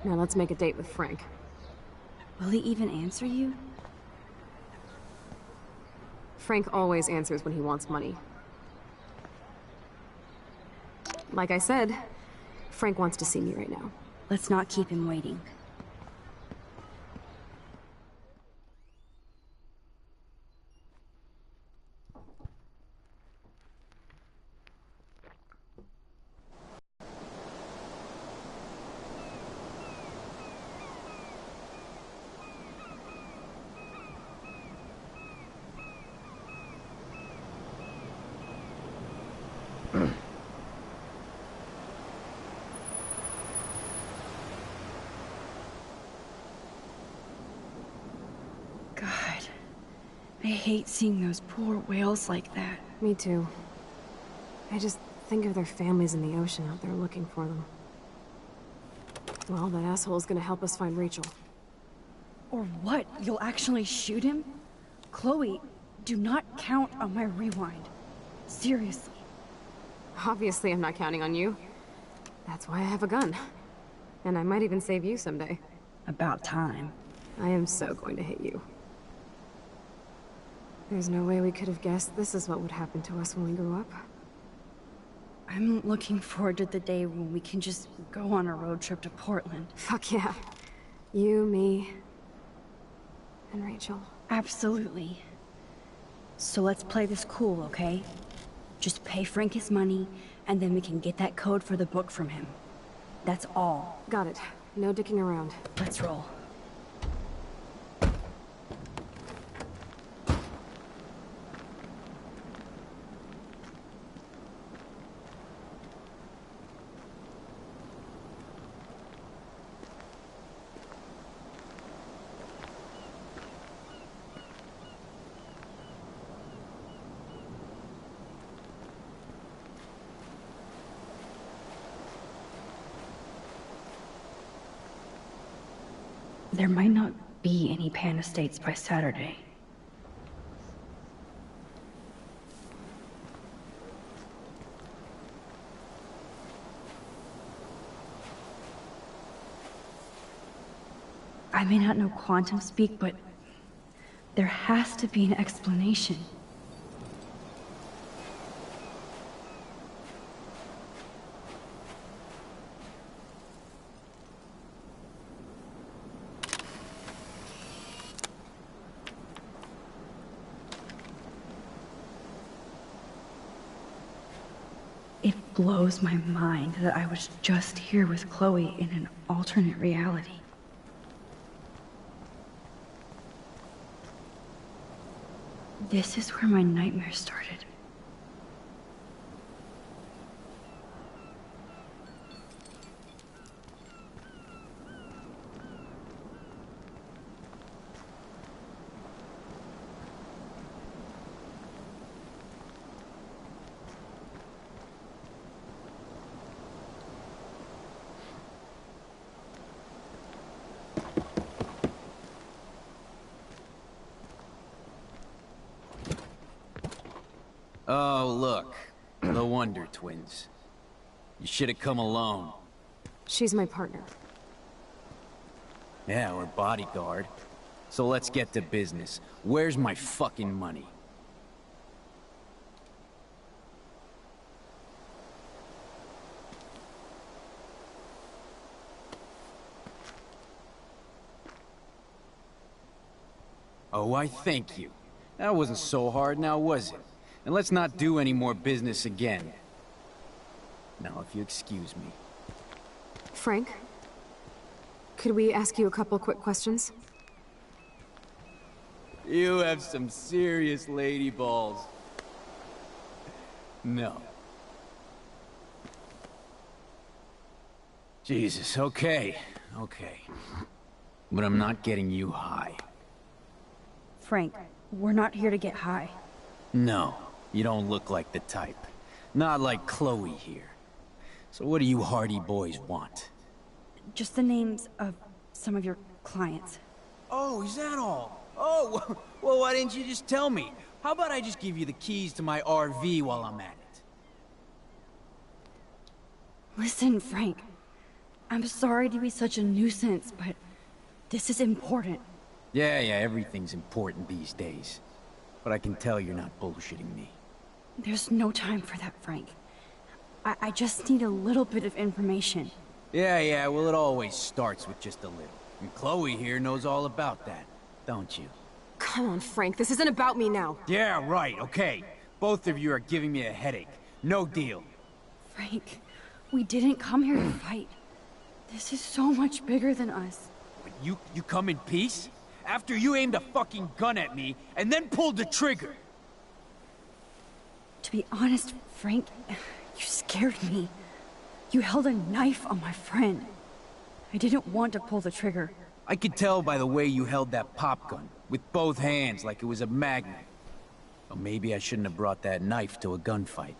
Now let's make a date with Frank. Will he even answer you? Frank always answers when he wants money. Like I said, Frank wants to see me right now. Let's not keep him waiting. I hate seeing those poor whales like that. Me too. I just think of their families in the ocean out there looking for them. Well, that asshole's gonna help us find Rachel. Or what? You'll actually shoot him? Chloe, do not count on my rewind. Seriously. Obviously, I'm not counting on you. That's why I have a gun. And I might even save you someday. About time. I am so going to hit you. There's no way we could have guessed this is what would happen to us when we grew up. I'm looking forward to the day when we can just go on a road trip to Portland. Fuck yeah. You, me, and Rachel. Absolutely. So let's play this cool, okay? Just pay Frank his money, and then we can get that code for the book from him. That's all. Got it. No dicking around. Let's roll. There might not be any Pan Estates by Saturday. I may not know quantum speak, but there has to be an explanation. It blows my mind that I was just here with Chloe in an alternate reality. This is where my nightmare started. Oh, look. The Wonder Twins. You should have come alone. She's my partner. Yeah, or bodyguard. So let's get to business. Where's my fucking money? Oh, I thank you. That wasn't so hard now, was it? And let's not do any more business again. Now, if you excuse me. Frank? Could we ask you a couple quick questions? You have some serious lady balls. No. Jesus, okay. Okay. But I'm not getting you high. Frank, we're not here to get high. No, you don't look like the type. Not like Chloe here. So what do you hardy boys want? Just the names of some of your clients. Oh, is that all? Oh, well, why didn't you just tell me? How about I just give you the keys to my RV while I'm at it? Listen, Frank. I'm sorry to be such a nuisance, but this is important. Yeah, everything's important these days. But I can tell you're not bullshitting me. There's no time for that, Frank. I just need a little bit of information. Yeah, well, it always starts with just a little. And Chloe here knows all about that, don't you? Come on, Frank, this isn't about me now. Yeah, right, okay. Both of you are giving me a headache. No deal. Frank, we didn't come here to fight. This is so much bigger than us. But you come in peace? After you aimed a fucking gun at me, and then pulled the trigger! To be honest, Frank, you scared me. You held a knife on my friend. I didn't want to pull the trigger. I could tell by the way you held that pop gun, with both hands like it was a magnet. Or maybe I shouldn't have brought that knife to a gunfight.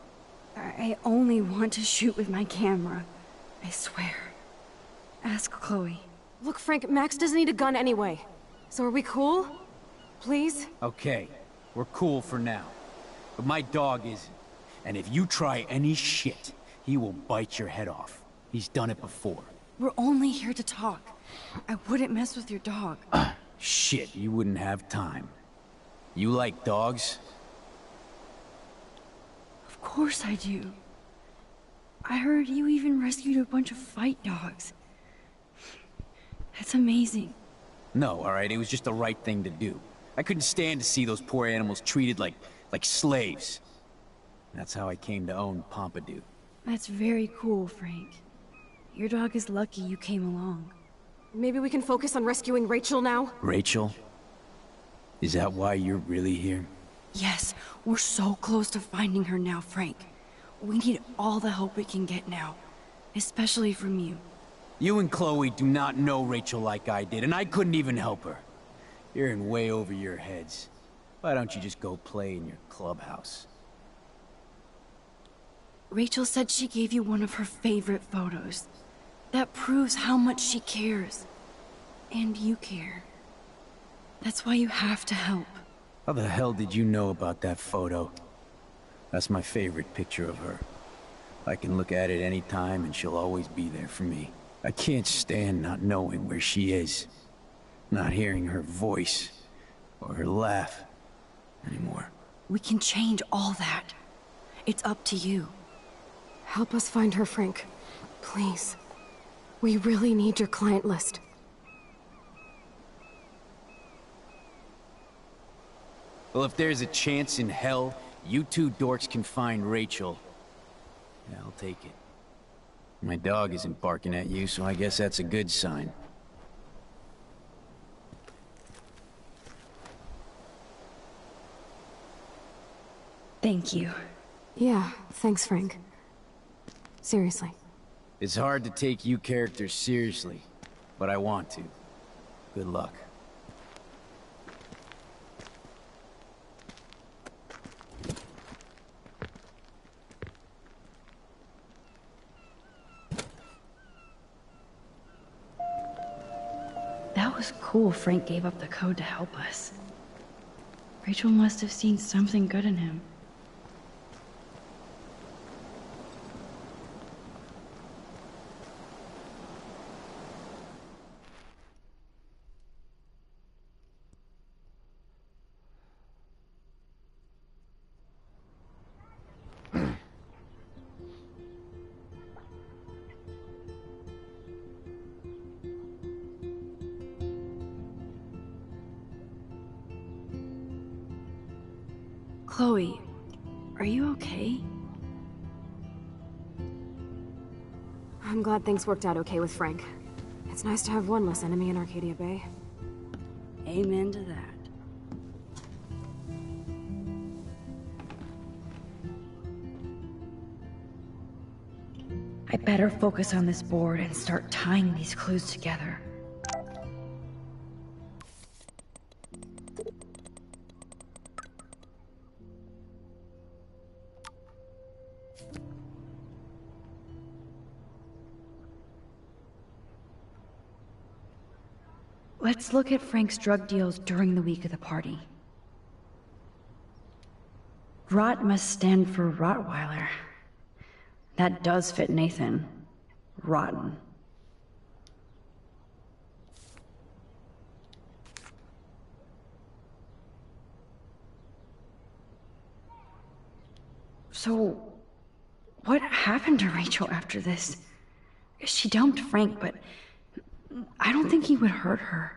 I only want to shoot with my camera. I swear. Ask Chloe. Look, Frank, Max doesn't need a gun anyway. So are we cool? Please? Okay, we're cool for now. But my dog isn't. And if you try any shit, he will bite your head off. He's done it before. We're only here to talk. I wouldn't mess with your dog. Shit, you wouldn't have time. You like dogs? Of course I do. I heard you even rescued a bunch of fight dogs. That's amazing. No, alright, it was just the right thing to do. I couldn't stand to see those poor animals treated like slaves. That's how I came to own Pompidou. That's very cool, Frank. Your dog is lucky you came along. Maybe we can focus on rescuing Rachel now? Rachel? Is that why you're really here? Yes, we're so close to finding her now, Frank. We need all the help we can get now. Especially from you. You and Chloe do not know Rachel like I did, and I couldn't even help her. You're in way over your heads. Why don't you just go play in your clubhouse? Rachel said she gave you one of her favorite photos. That proves how much she cares. And you care. That's why you have to help. How the hell did you know about that photo? That's my favorite picture of her. I can look at it any time and she'll always be there for me. I can't stand not knowing where she is. Not hearing her voice or her laugh anymore. We can change all that. It's up to you. Help us find her, Frank. Please. We really need your client list. Well, if there's a chance in hell, you two dorks can find Rachel. Yeah, I'll take it. My dog isn't barking at you, so I guess that's a good sign. Thank you. Yeah, thanks, Frank. Seriously. It's hard to take you characters seriously, but I want to. Good luck. That was cool Frank gave up the code to help us. Rachel must have seen something good in him. Chloe, are you okay? I'm glad things worked out okay with Frank. It's nice to have one less enemy in Arcadia Bay. Amen to that. I better focus on this board and start tying these clues together. Let's look at Frank's drug deals during the week of the party. Rot must stand for Rottweiler. That does fit Nathan. Rotten. So, what happened to Rachel after this? She dumped Frank, but I don't think he would hurt her.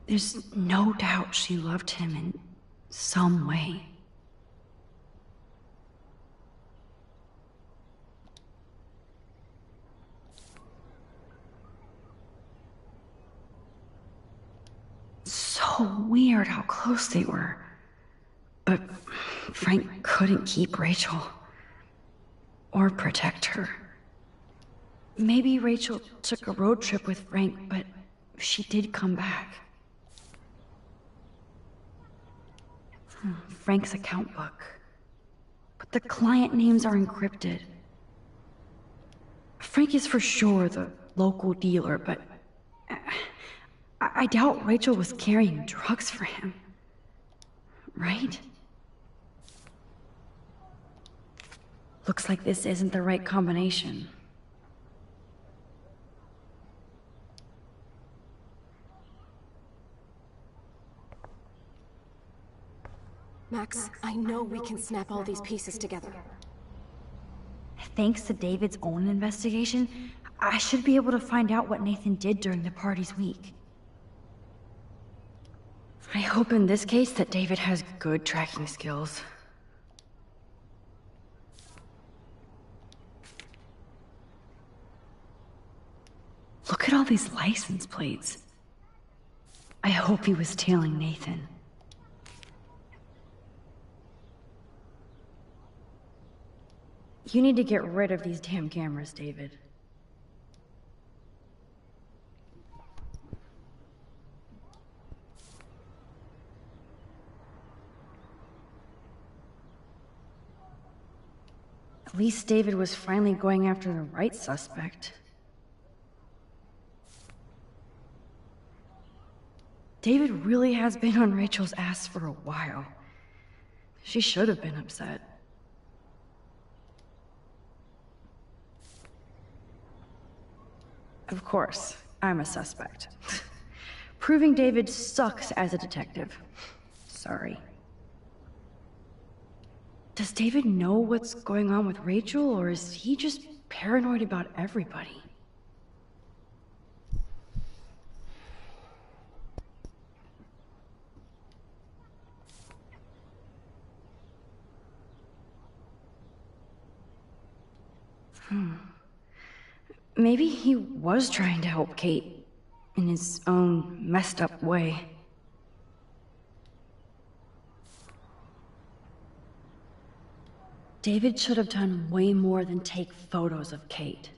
There's no doubt she loved him in some way. So weird how close they were. But Frank couldn't keep Rachel. or protect her. Maybe Rachel took a road trip with Frank, but she did come back. Frank's account book. But the client names are encrypted. Frank is for sure the local dealer, but I doubt Rachel was carrying drugs for him. Right? Looks like this isn't the right combination. Max, I know we can snap all these pieces together. Thanks to David's own investigation, I should be able to find out what Nathan did during the party's week. I hope in this case that David has good tracking skills. Look at all these license plates. I hope he was tailing Nathan. You need to get rid of these damn cameras, David. At least David was finally going after the right suspect. David really has been on Rachel's ass for a while. She should have been upset. Of course, I'm a suspect. Proving David sucks as a detective. Sorry. Does David know what's going on with Rachel, or is he just paranoid about everybody? Maybe he was trying to help Kate in his own messed up way. David should have done way more than take photos of Kate.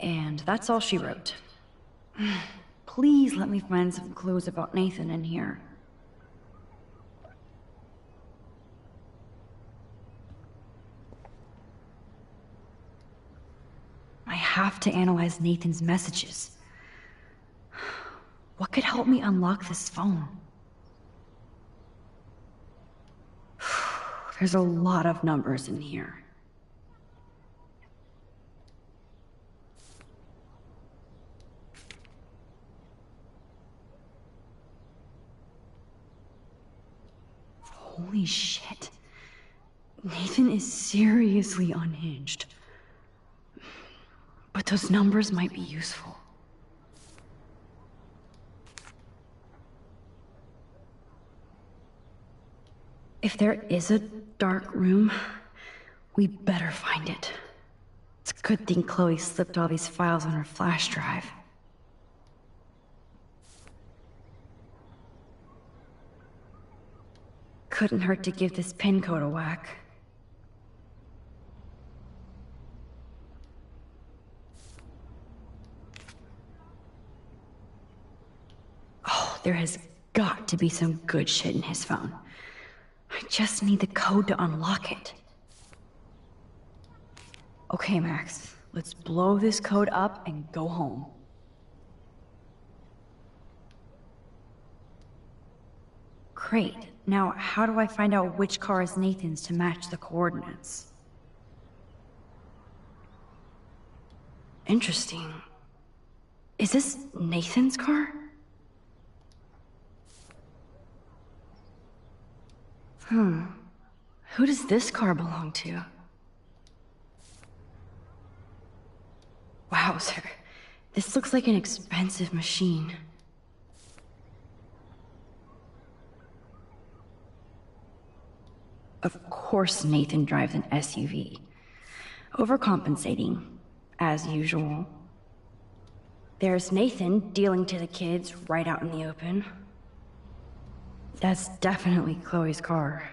And that's all she wrote. Please let me find some clues about Nathan in here. I have to analyze Nathan's messages. What could help me unlock this phone? There's a lot of numbers in here. Holy shit. Nathan is seriously unhinged. But those numbers might be useful. If there is a dark room, we better find it. It's a good thing Chloe slipped all these files on her flash drive. Couldn't hurt to give this pin code a whack. Oh, there has got to be some good shit in his phone. I just need the code to unlock it. Okay, Max, let's blow this code up and go home. Great. Now, how do I find out which car is Nathan's to match the coordinates? Interesting. Is this Nathan's car? Who does this car belong to? Wowzer. This looks like an expensive machine. Of course Nathan drives an SUV. Overcompensating, as usual. There's Nathan dealing to the kids right out in the open. That's definitely Chloe's car.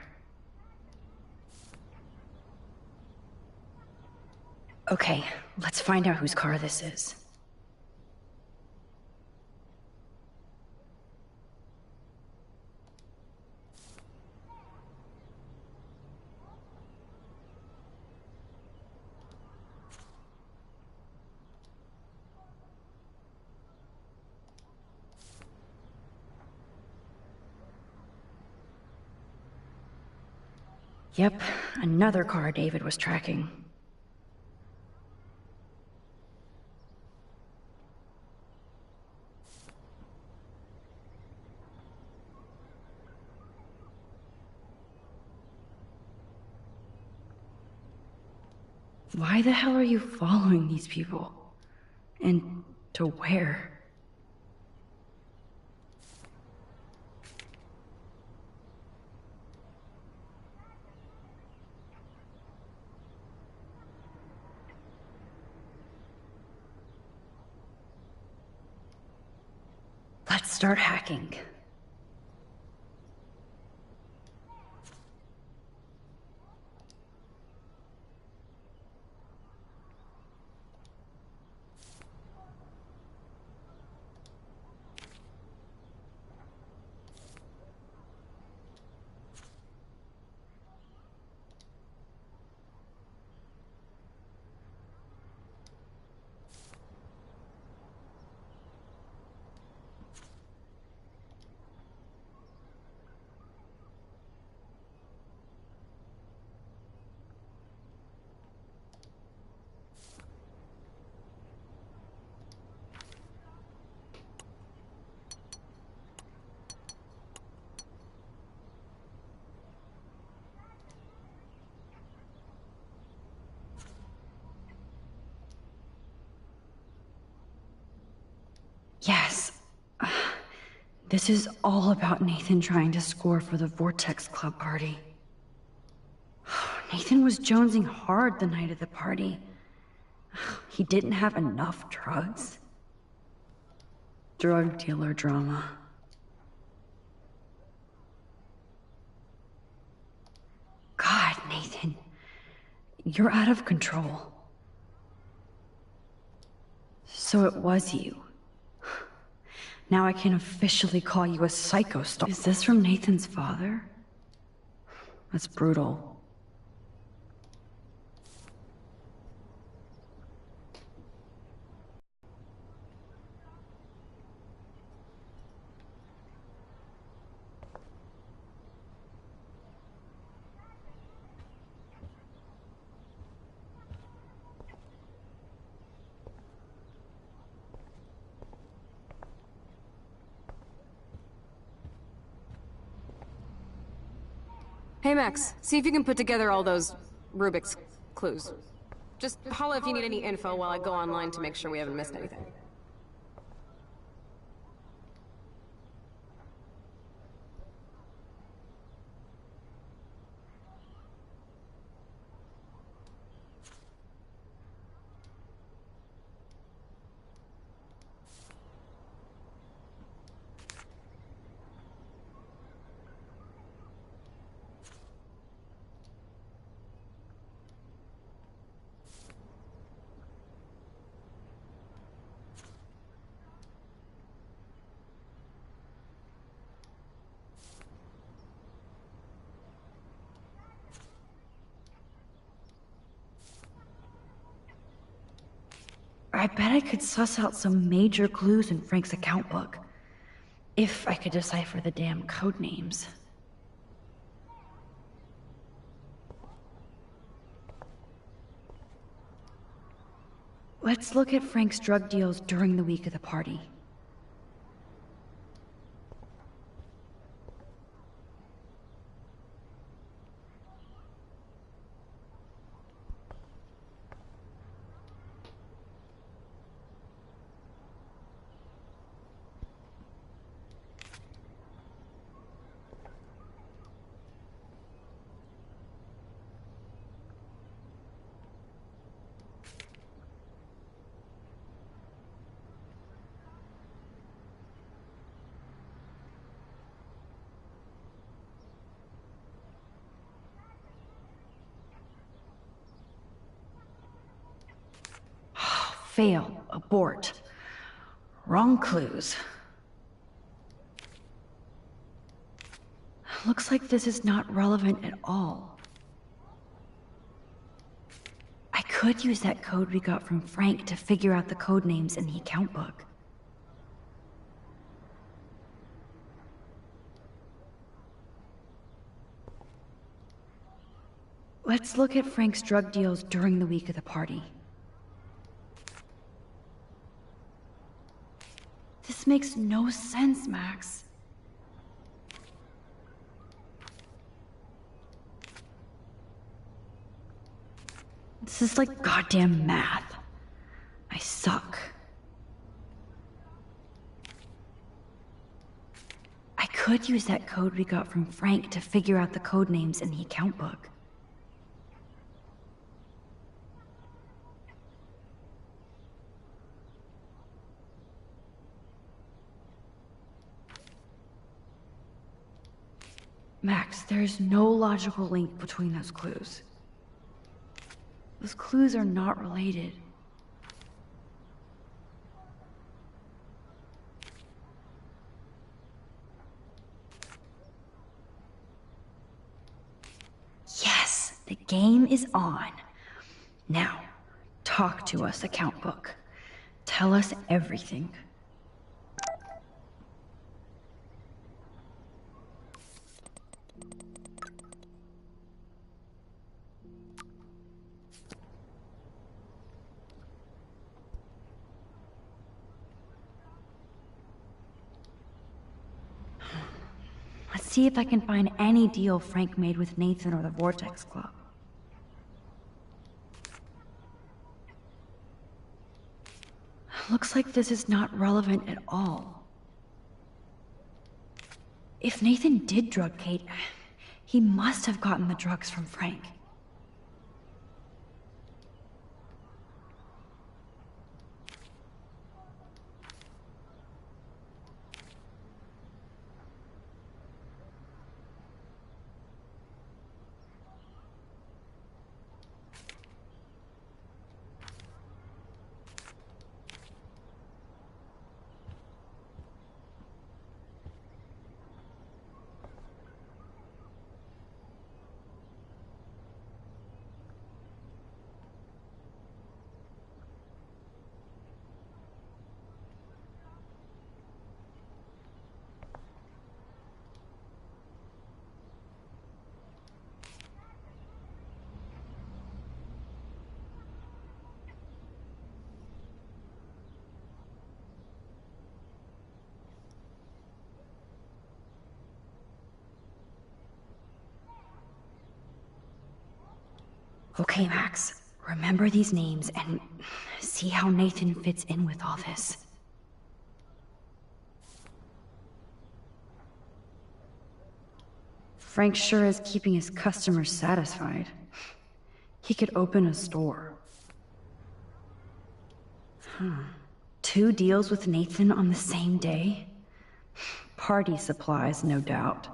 Okay, let's find out whose car this is. Yep, another car David was tracking. Why the hell are you following these people? And to where? Let's start hacking. Yes. This is all about Nathan trying to score for the Vortex Club party. Nathan was jonesing hard the night of the party. He didn't have enough drugs. Drug dealer drama. God, Nathan. You're out of control. So it was you. Now I can officially call you a psycho stalker. Is this from Nathan's father? That's brutal. Hey Max, see if you can put together all those Rubik's clues. Just holla if you need any info while I go online to make sure we haven't missed anything. I bet I could suss out some major clues in Frank's account book. If I could decipher the damn code names. Let's look at Frank's drug deals during the week of the party. fail, abort. Wrong clues. Looks like this is not relevant at all. I could use that code we got from Frank to figure out the code names in the account book. Let's look at Frank's drug deals during the week of the party. This makes no sense, Max. This is like goddamn math. I suck. I could use that code we got from Frank to figure out the code names in the account book. Max, there's no logical link between those clues. Those clues are not related. Yes, the game is on. Now, talk to us, account book. Tell us everything. Let's see if I can find any deal Frank made with Nathan or the Vortex Club. Looks like this is not relevant at all. If Nathan did drug Kate, he must have gotten the drugs from Frank. Okay, Max. Remember these names and see how Nathan fits in with all this. Frank sure is keeping his customers satisfied. He could open a store. 2 deals with Nathan on the same day? Party supplies, no doubt.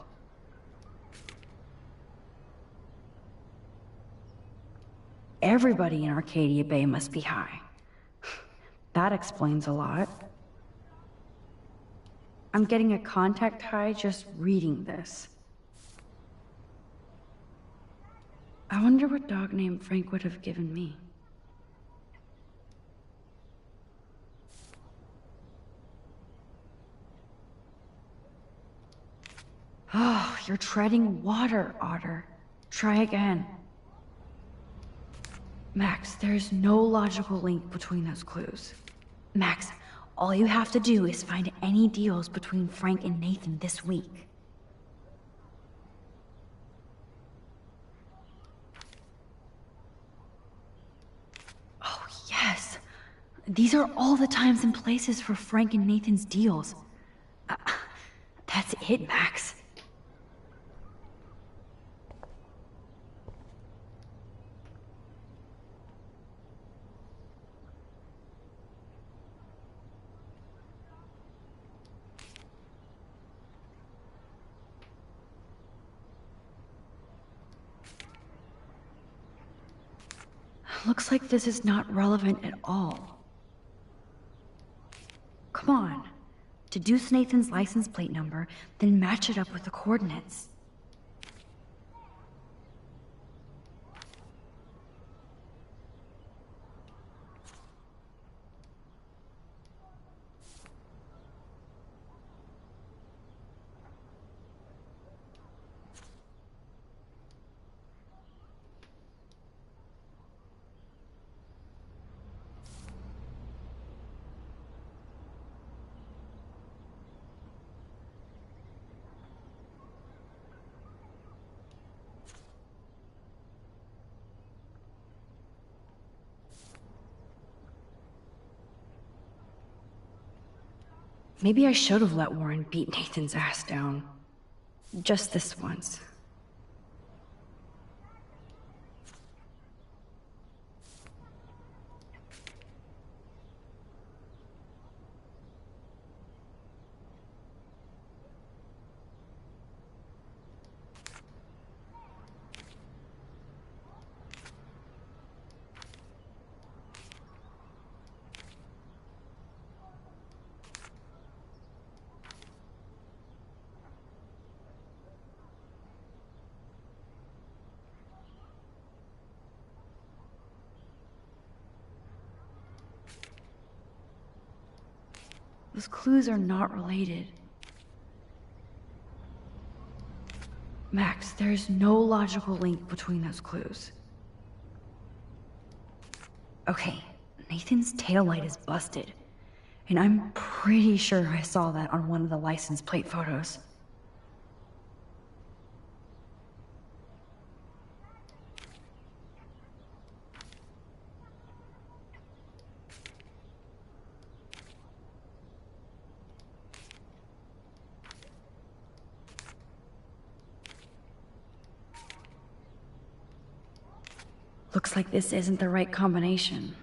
Everybody in Arcadia Bay must be high. That explains a lot. I'm getting a contact high just reading this. I wonder what dog name Frank would have given me. Oh, you're treading water, Otter. Try again. Max, there's no logical link between those clues. Max, all you have to do is find any deals between Frank and Nathan this week. Oh, yes. These are all the times and places for Frank and Nathan's deals. That's it, Max. Looks like this is not relevant at all. deduce Nathan's license plate number, then match it up with the coordinates. Maybe I should have let Warren beat Nathan's ass down. Just this once. Those clues are not related. Max, there's no logical link between those clues. Okay, Nathan's taillight is busted. And I'm pretty sure I saw that on one of the license plate photos. Looks like this isn't the right combination.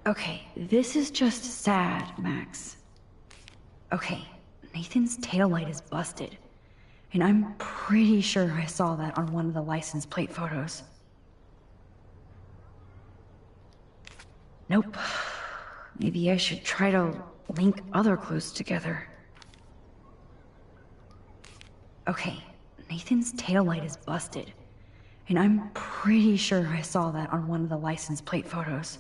Okay, this is just sad, Max. Okay, Nathan's taillight is busted. And I'm pretty sure I saw that on one of the license plate photos. Nope. Maybe I should try to link other clues together. Okay, Nathan's taillight is busted. And I'm pretty sure I saw that on one of the license plate photos.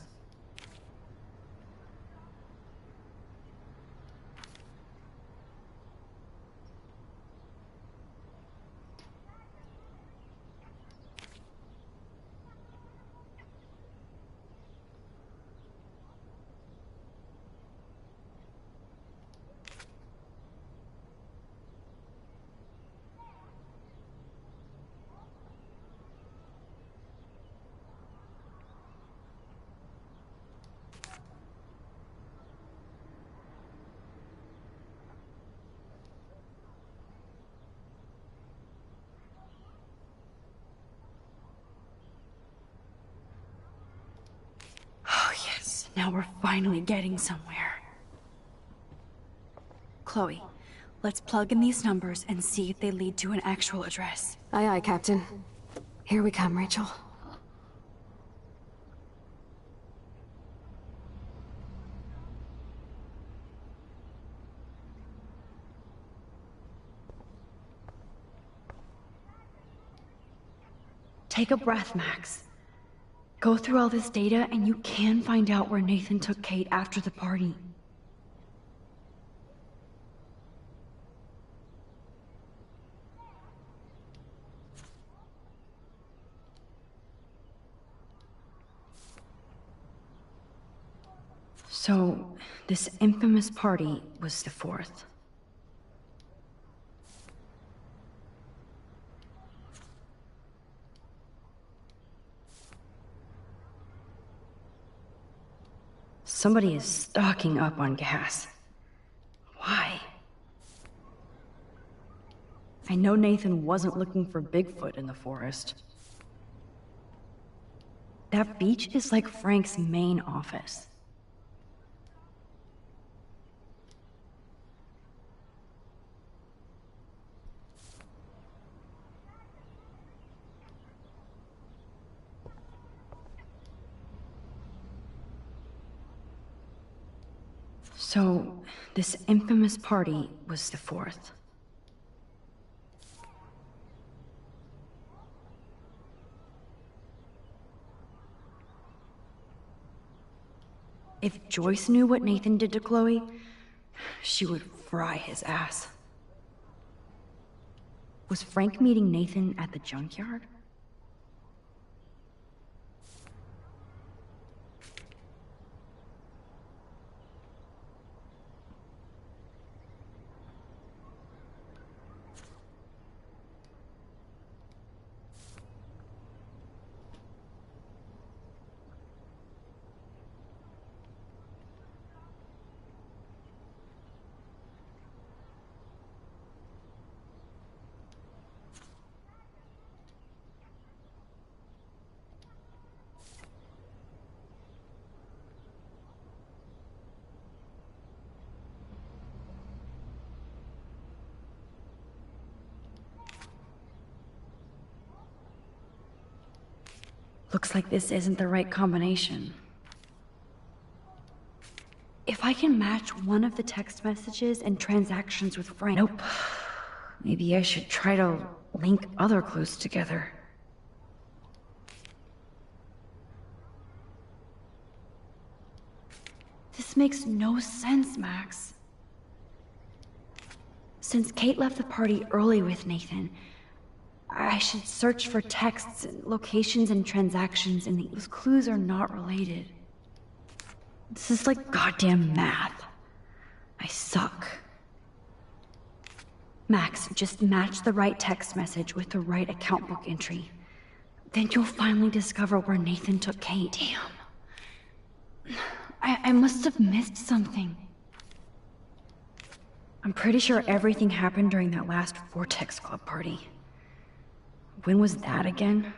Now we're finally getting somewhere. Chloe, let's plug in these numbers and see if they lead to an actual address. Aye, aye, Captain. Here we come, Rachel. Take a breath, Max. Go through all this data and you can find out where Nathan took Kate after the party. So, this infamous party was the 4th. Somebody is stocking up on gas. Why? I know Nathan wasn't looking for Bigfoot in the forest. That beach is like Frank's main office. So, this infamous party was the 4th. If Joyce knew what Nathan did to Chloe, she would fry his ass. Was Frank meeting Nathan at the junkyard? Looks like this isn't the right combination. If I can match one of the text messages and transactions with Frank... Nope. Maybe I should try to link other clues together. This makes no sense, Max. Since Kate left the party early with Nathan, I should search for texts, and locations, and transactions, and those clues are not related. This is like goddamn math. I suck. Max, just match the right text message with the right account book entry. Then you'll finally discover where Nathan took Kate. Damn. I must have missed something. I'm pretty sure everything happened during that last Vortex Club party. When was that again?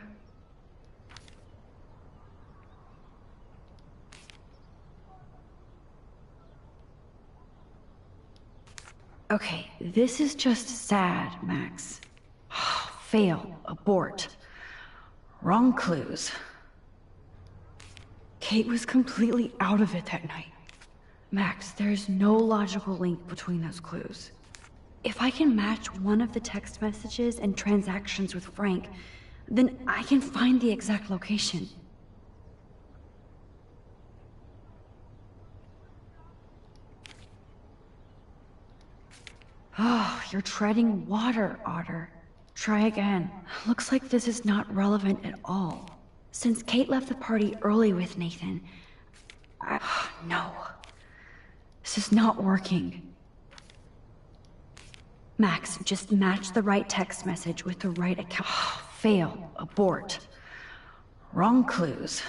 Okay, this is just sad, Max. Fail, abort. Wrong clues. Kate was completely out of it that night. Max, there's no logical link between those clues. If I can match one of the text messages and transactions with Frank, then I can find the exact location. Oh, you're treading water, Otter. Try again. Looks like this is not relevant at all. Since Kate left the party early with Nathan, no. This is not working. Max, just match the right text message with the right account. Fail, abort. Wrong clues.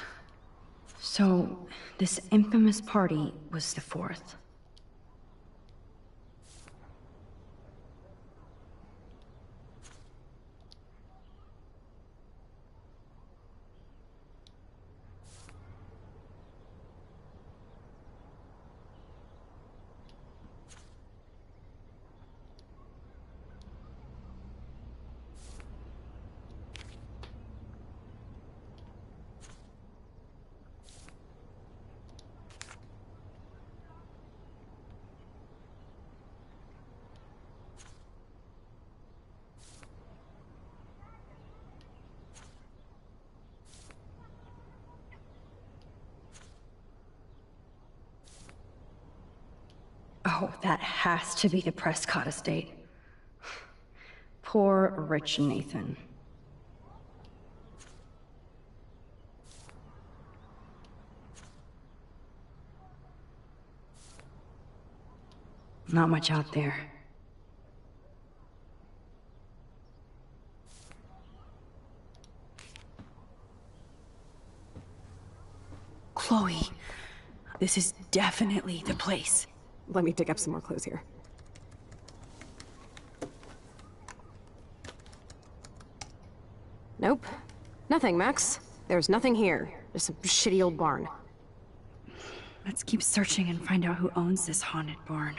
So, this infamous party was the 4th. Oh, that has to be the Prescott estate. Poor rich Nathan. Not much out there. Chloe, this is definitely the place. Let me dig up some more clues here. Nope. Nothing, Max. There's nothing here. Just some shitty old barn. Let's keep searching and find out who owns this haunted barn.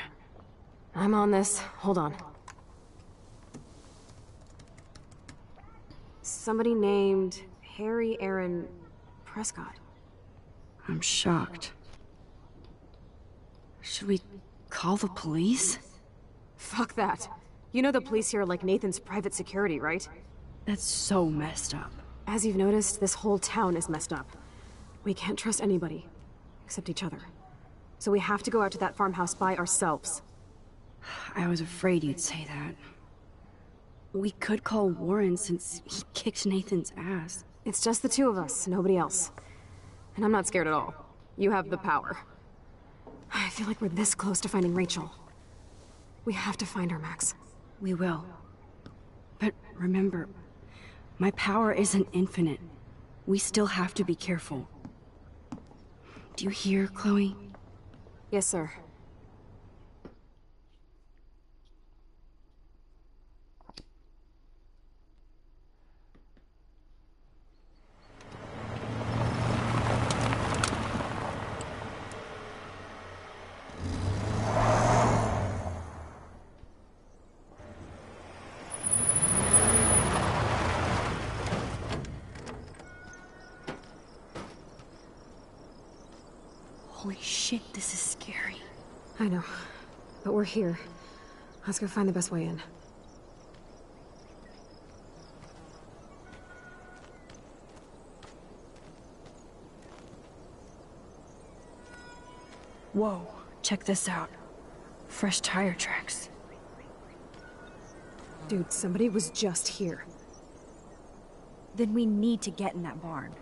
I'm on this. Hold on. Somebody named Harry Aaron Prescott. I'm shocked. Should we call the police? Fuck that. You know the police here are like Nathan's private security, right? That's so messed up. As you've noticed, this whole town is messed up. We can't trust anybody, except each other. So we have to go out to that farmhouse by ourselves. I was afraid you'd say that. We could call Warren since he kicked Nathan's ass. It's just the two of us, nobody else. And I'm not scared at all. You have the power. I feel like we're this close to finding Rachel. We have to find her, Max. We will. But remember, my power isn't infinite. We still have to be careful. Do you hear, Chloe? Yes, sir. Holy shit, this is scary. I know. But we're here. Let's go find the best way in. Whoa, check this out. Fresh tire tracks. Dude, somebody was just here. Then we need to get in that barn.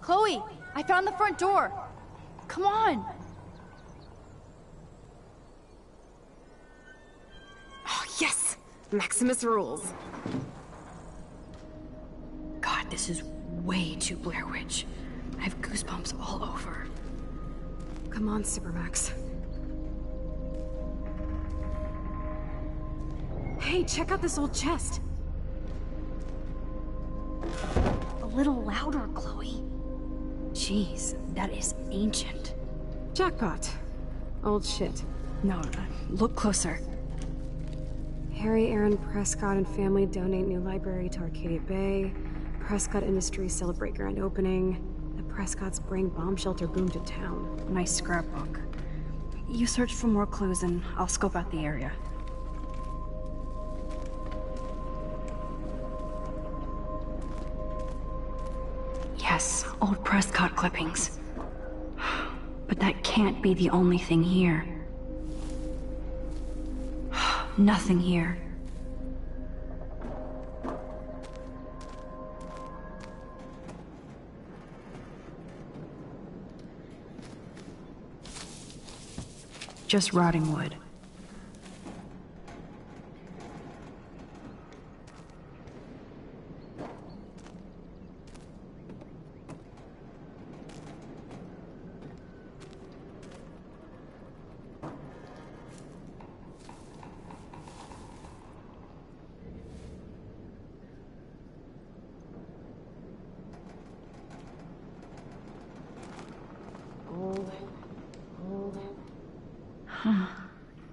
Chloe, I found the front door. Come on. Oh, yes! Maximus rules. God, this is way too Blair Witch. I have goosebumps all over. Come on, Supermax. Hey, check out this old chest. A little louder, Chloe. Jeez, that is ancient. Jackpot. Old shit. No, look closer. Harry Aaron Prescott and family donate new library to Arcadia Bay. Prescott Industries celebrate grand opening. The Prescotts bring bomb shelter boom to town. Nice scrapbook. You search for more clues and I'll scope out the area. Yes, old Prescott clippings. But that can't be the only thing here. Nothing here. Just rotting wood.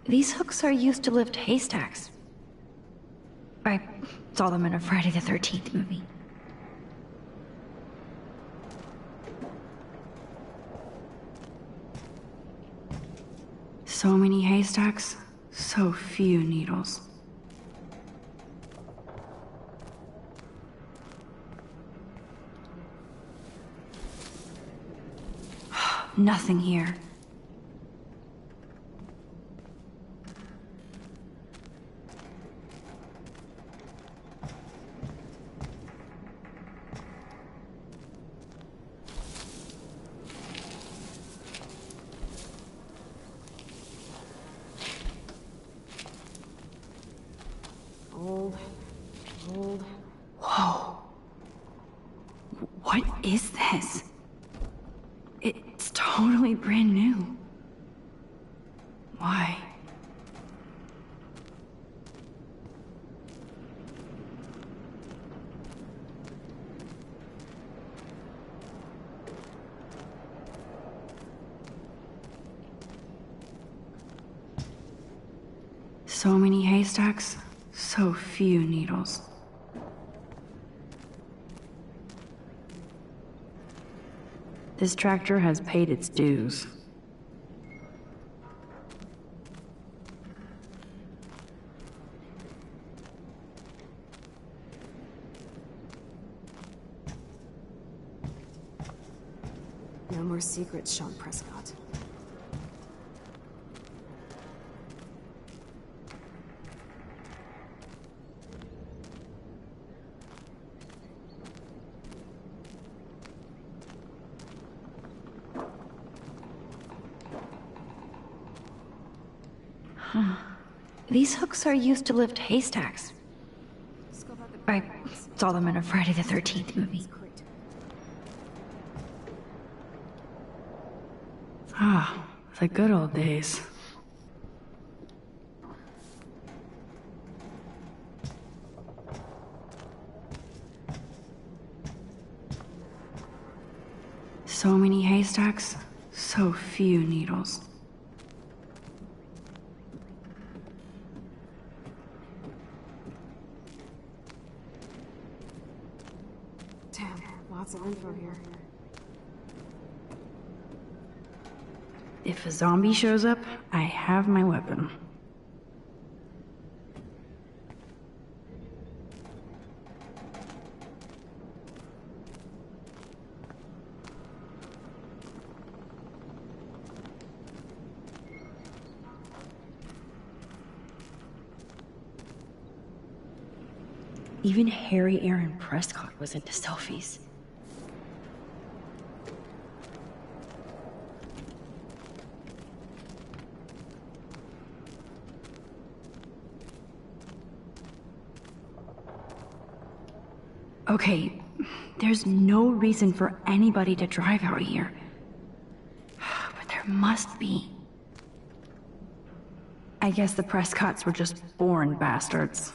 These hooks are used to lift haystacks. I saw them in a Friday the 13th movie. So many haystacks, so few needles. Nothing here. Whoa. What is this? It's totally brand new. Why? So many haystacks, so few needles. This tractor has paid its dues. No more secrets, Sean Prescott. These hooks are used to lift haystacks. I saw them in a Friday the 13th movie. Ah, the good old days. So many haystacks, so few needles. Damn, lots of info here. If a zombie shows up, I have my weapon. Even Harry Aaron Prescott was into selfies. Okay, there's no reason for anybody to drive out here. But there must be. I guess the Prescotts were just born bastards.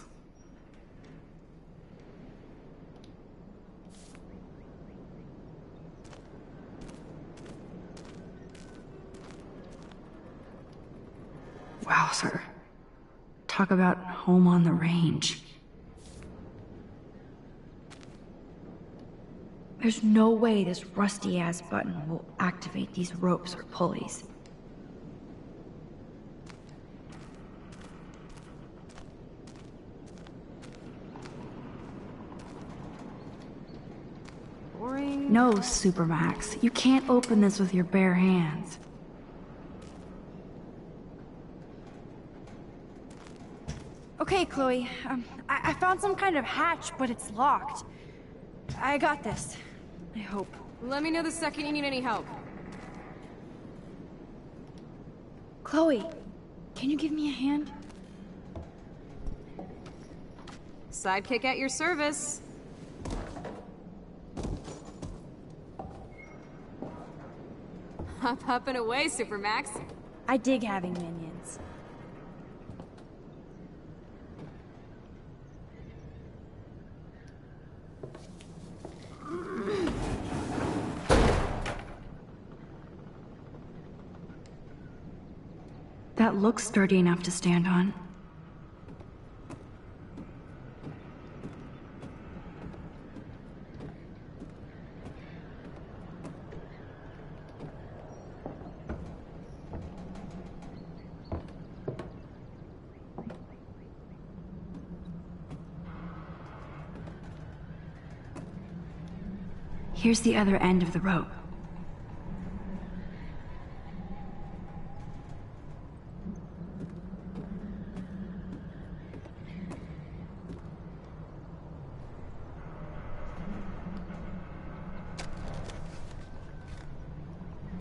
Wow, sir. Talk about home on the range. There's no way this rusty-ass button will activate these ropes or pulleys. Boring. No, Supermax. You can't open this with your bare hands. Okay, Chloe. I found some kind of hatch, but it's locked. I got this. I hope. Let me know the second you need any help. Chloe, can you give me a hand? Sidekick at your service. Up and away, Supermax. I dig having minions. That looks sturdy enough to stand on. Here's the other end of the rope.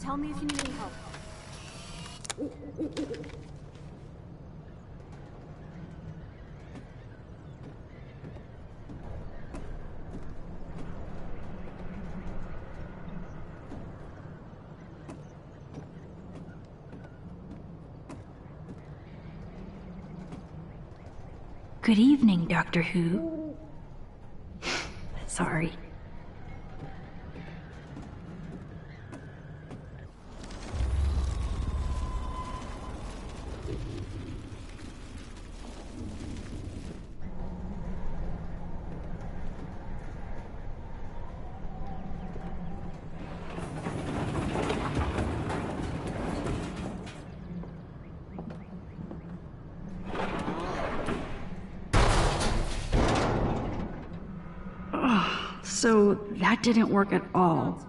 Tell me if you need any help. Good evening, Doctor Who. Sorry. So that didn't work at all.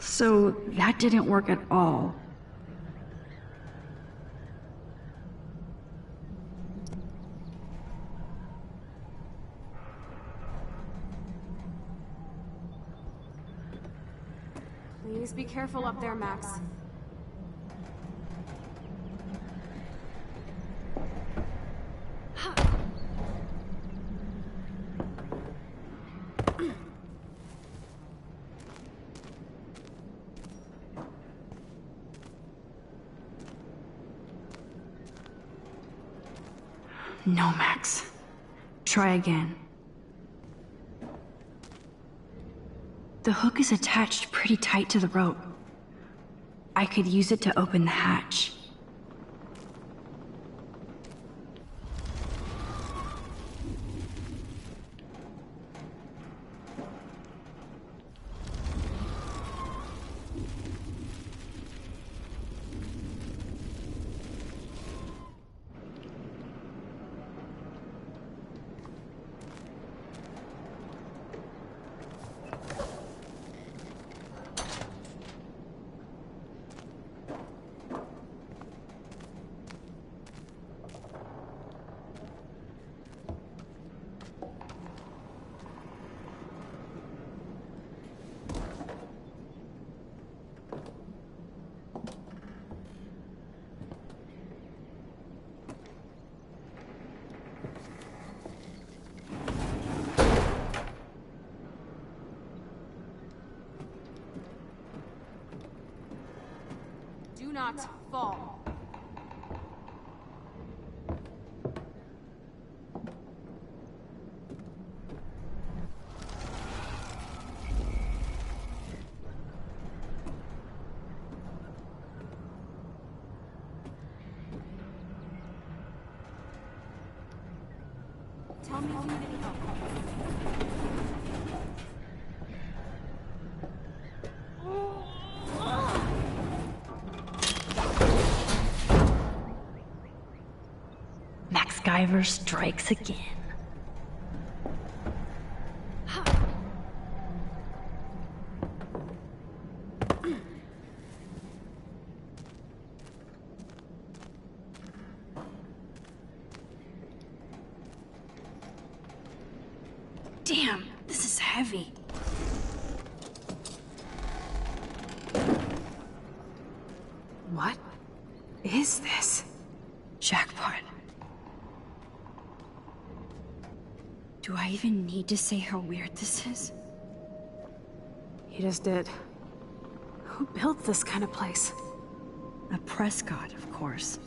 So that didn't work at all. Please be careful up there, Max. No, Max. Try again. The hook is attached pretty tight to the rope. I could use it to open the hatch. Do not fall. Tell me if you need any help. MacGyver strikes again. Damn, this is heavy. What is this? Jackpot. Do I even need to say how weird this is? You just did. Who built this kind of place? A Prescott, of course.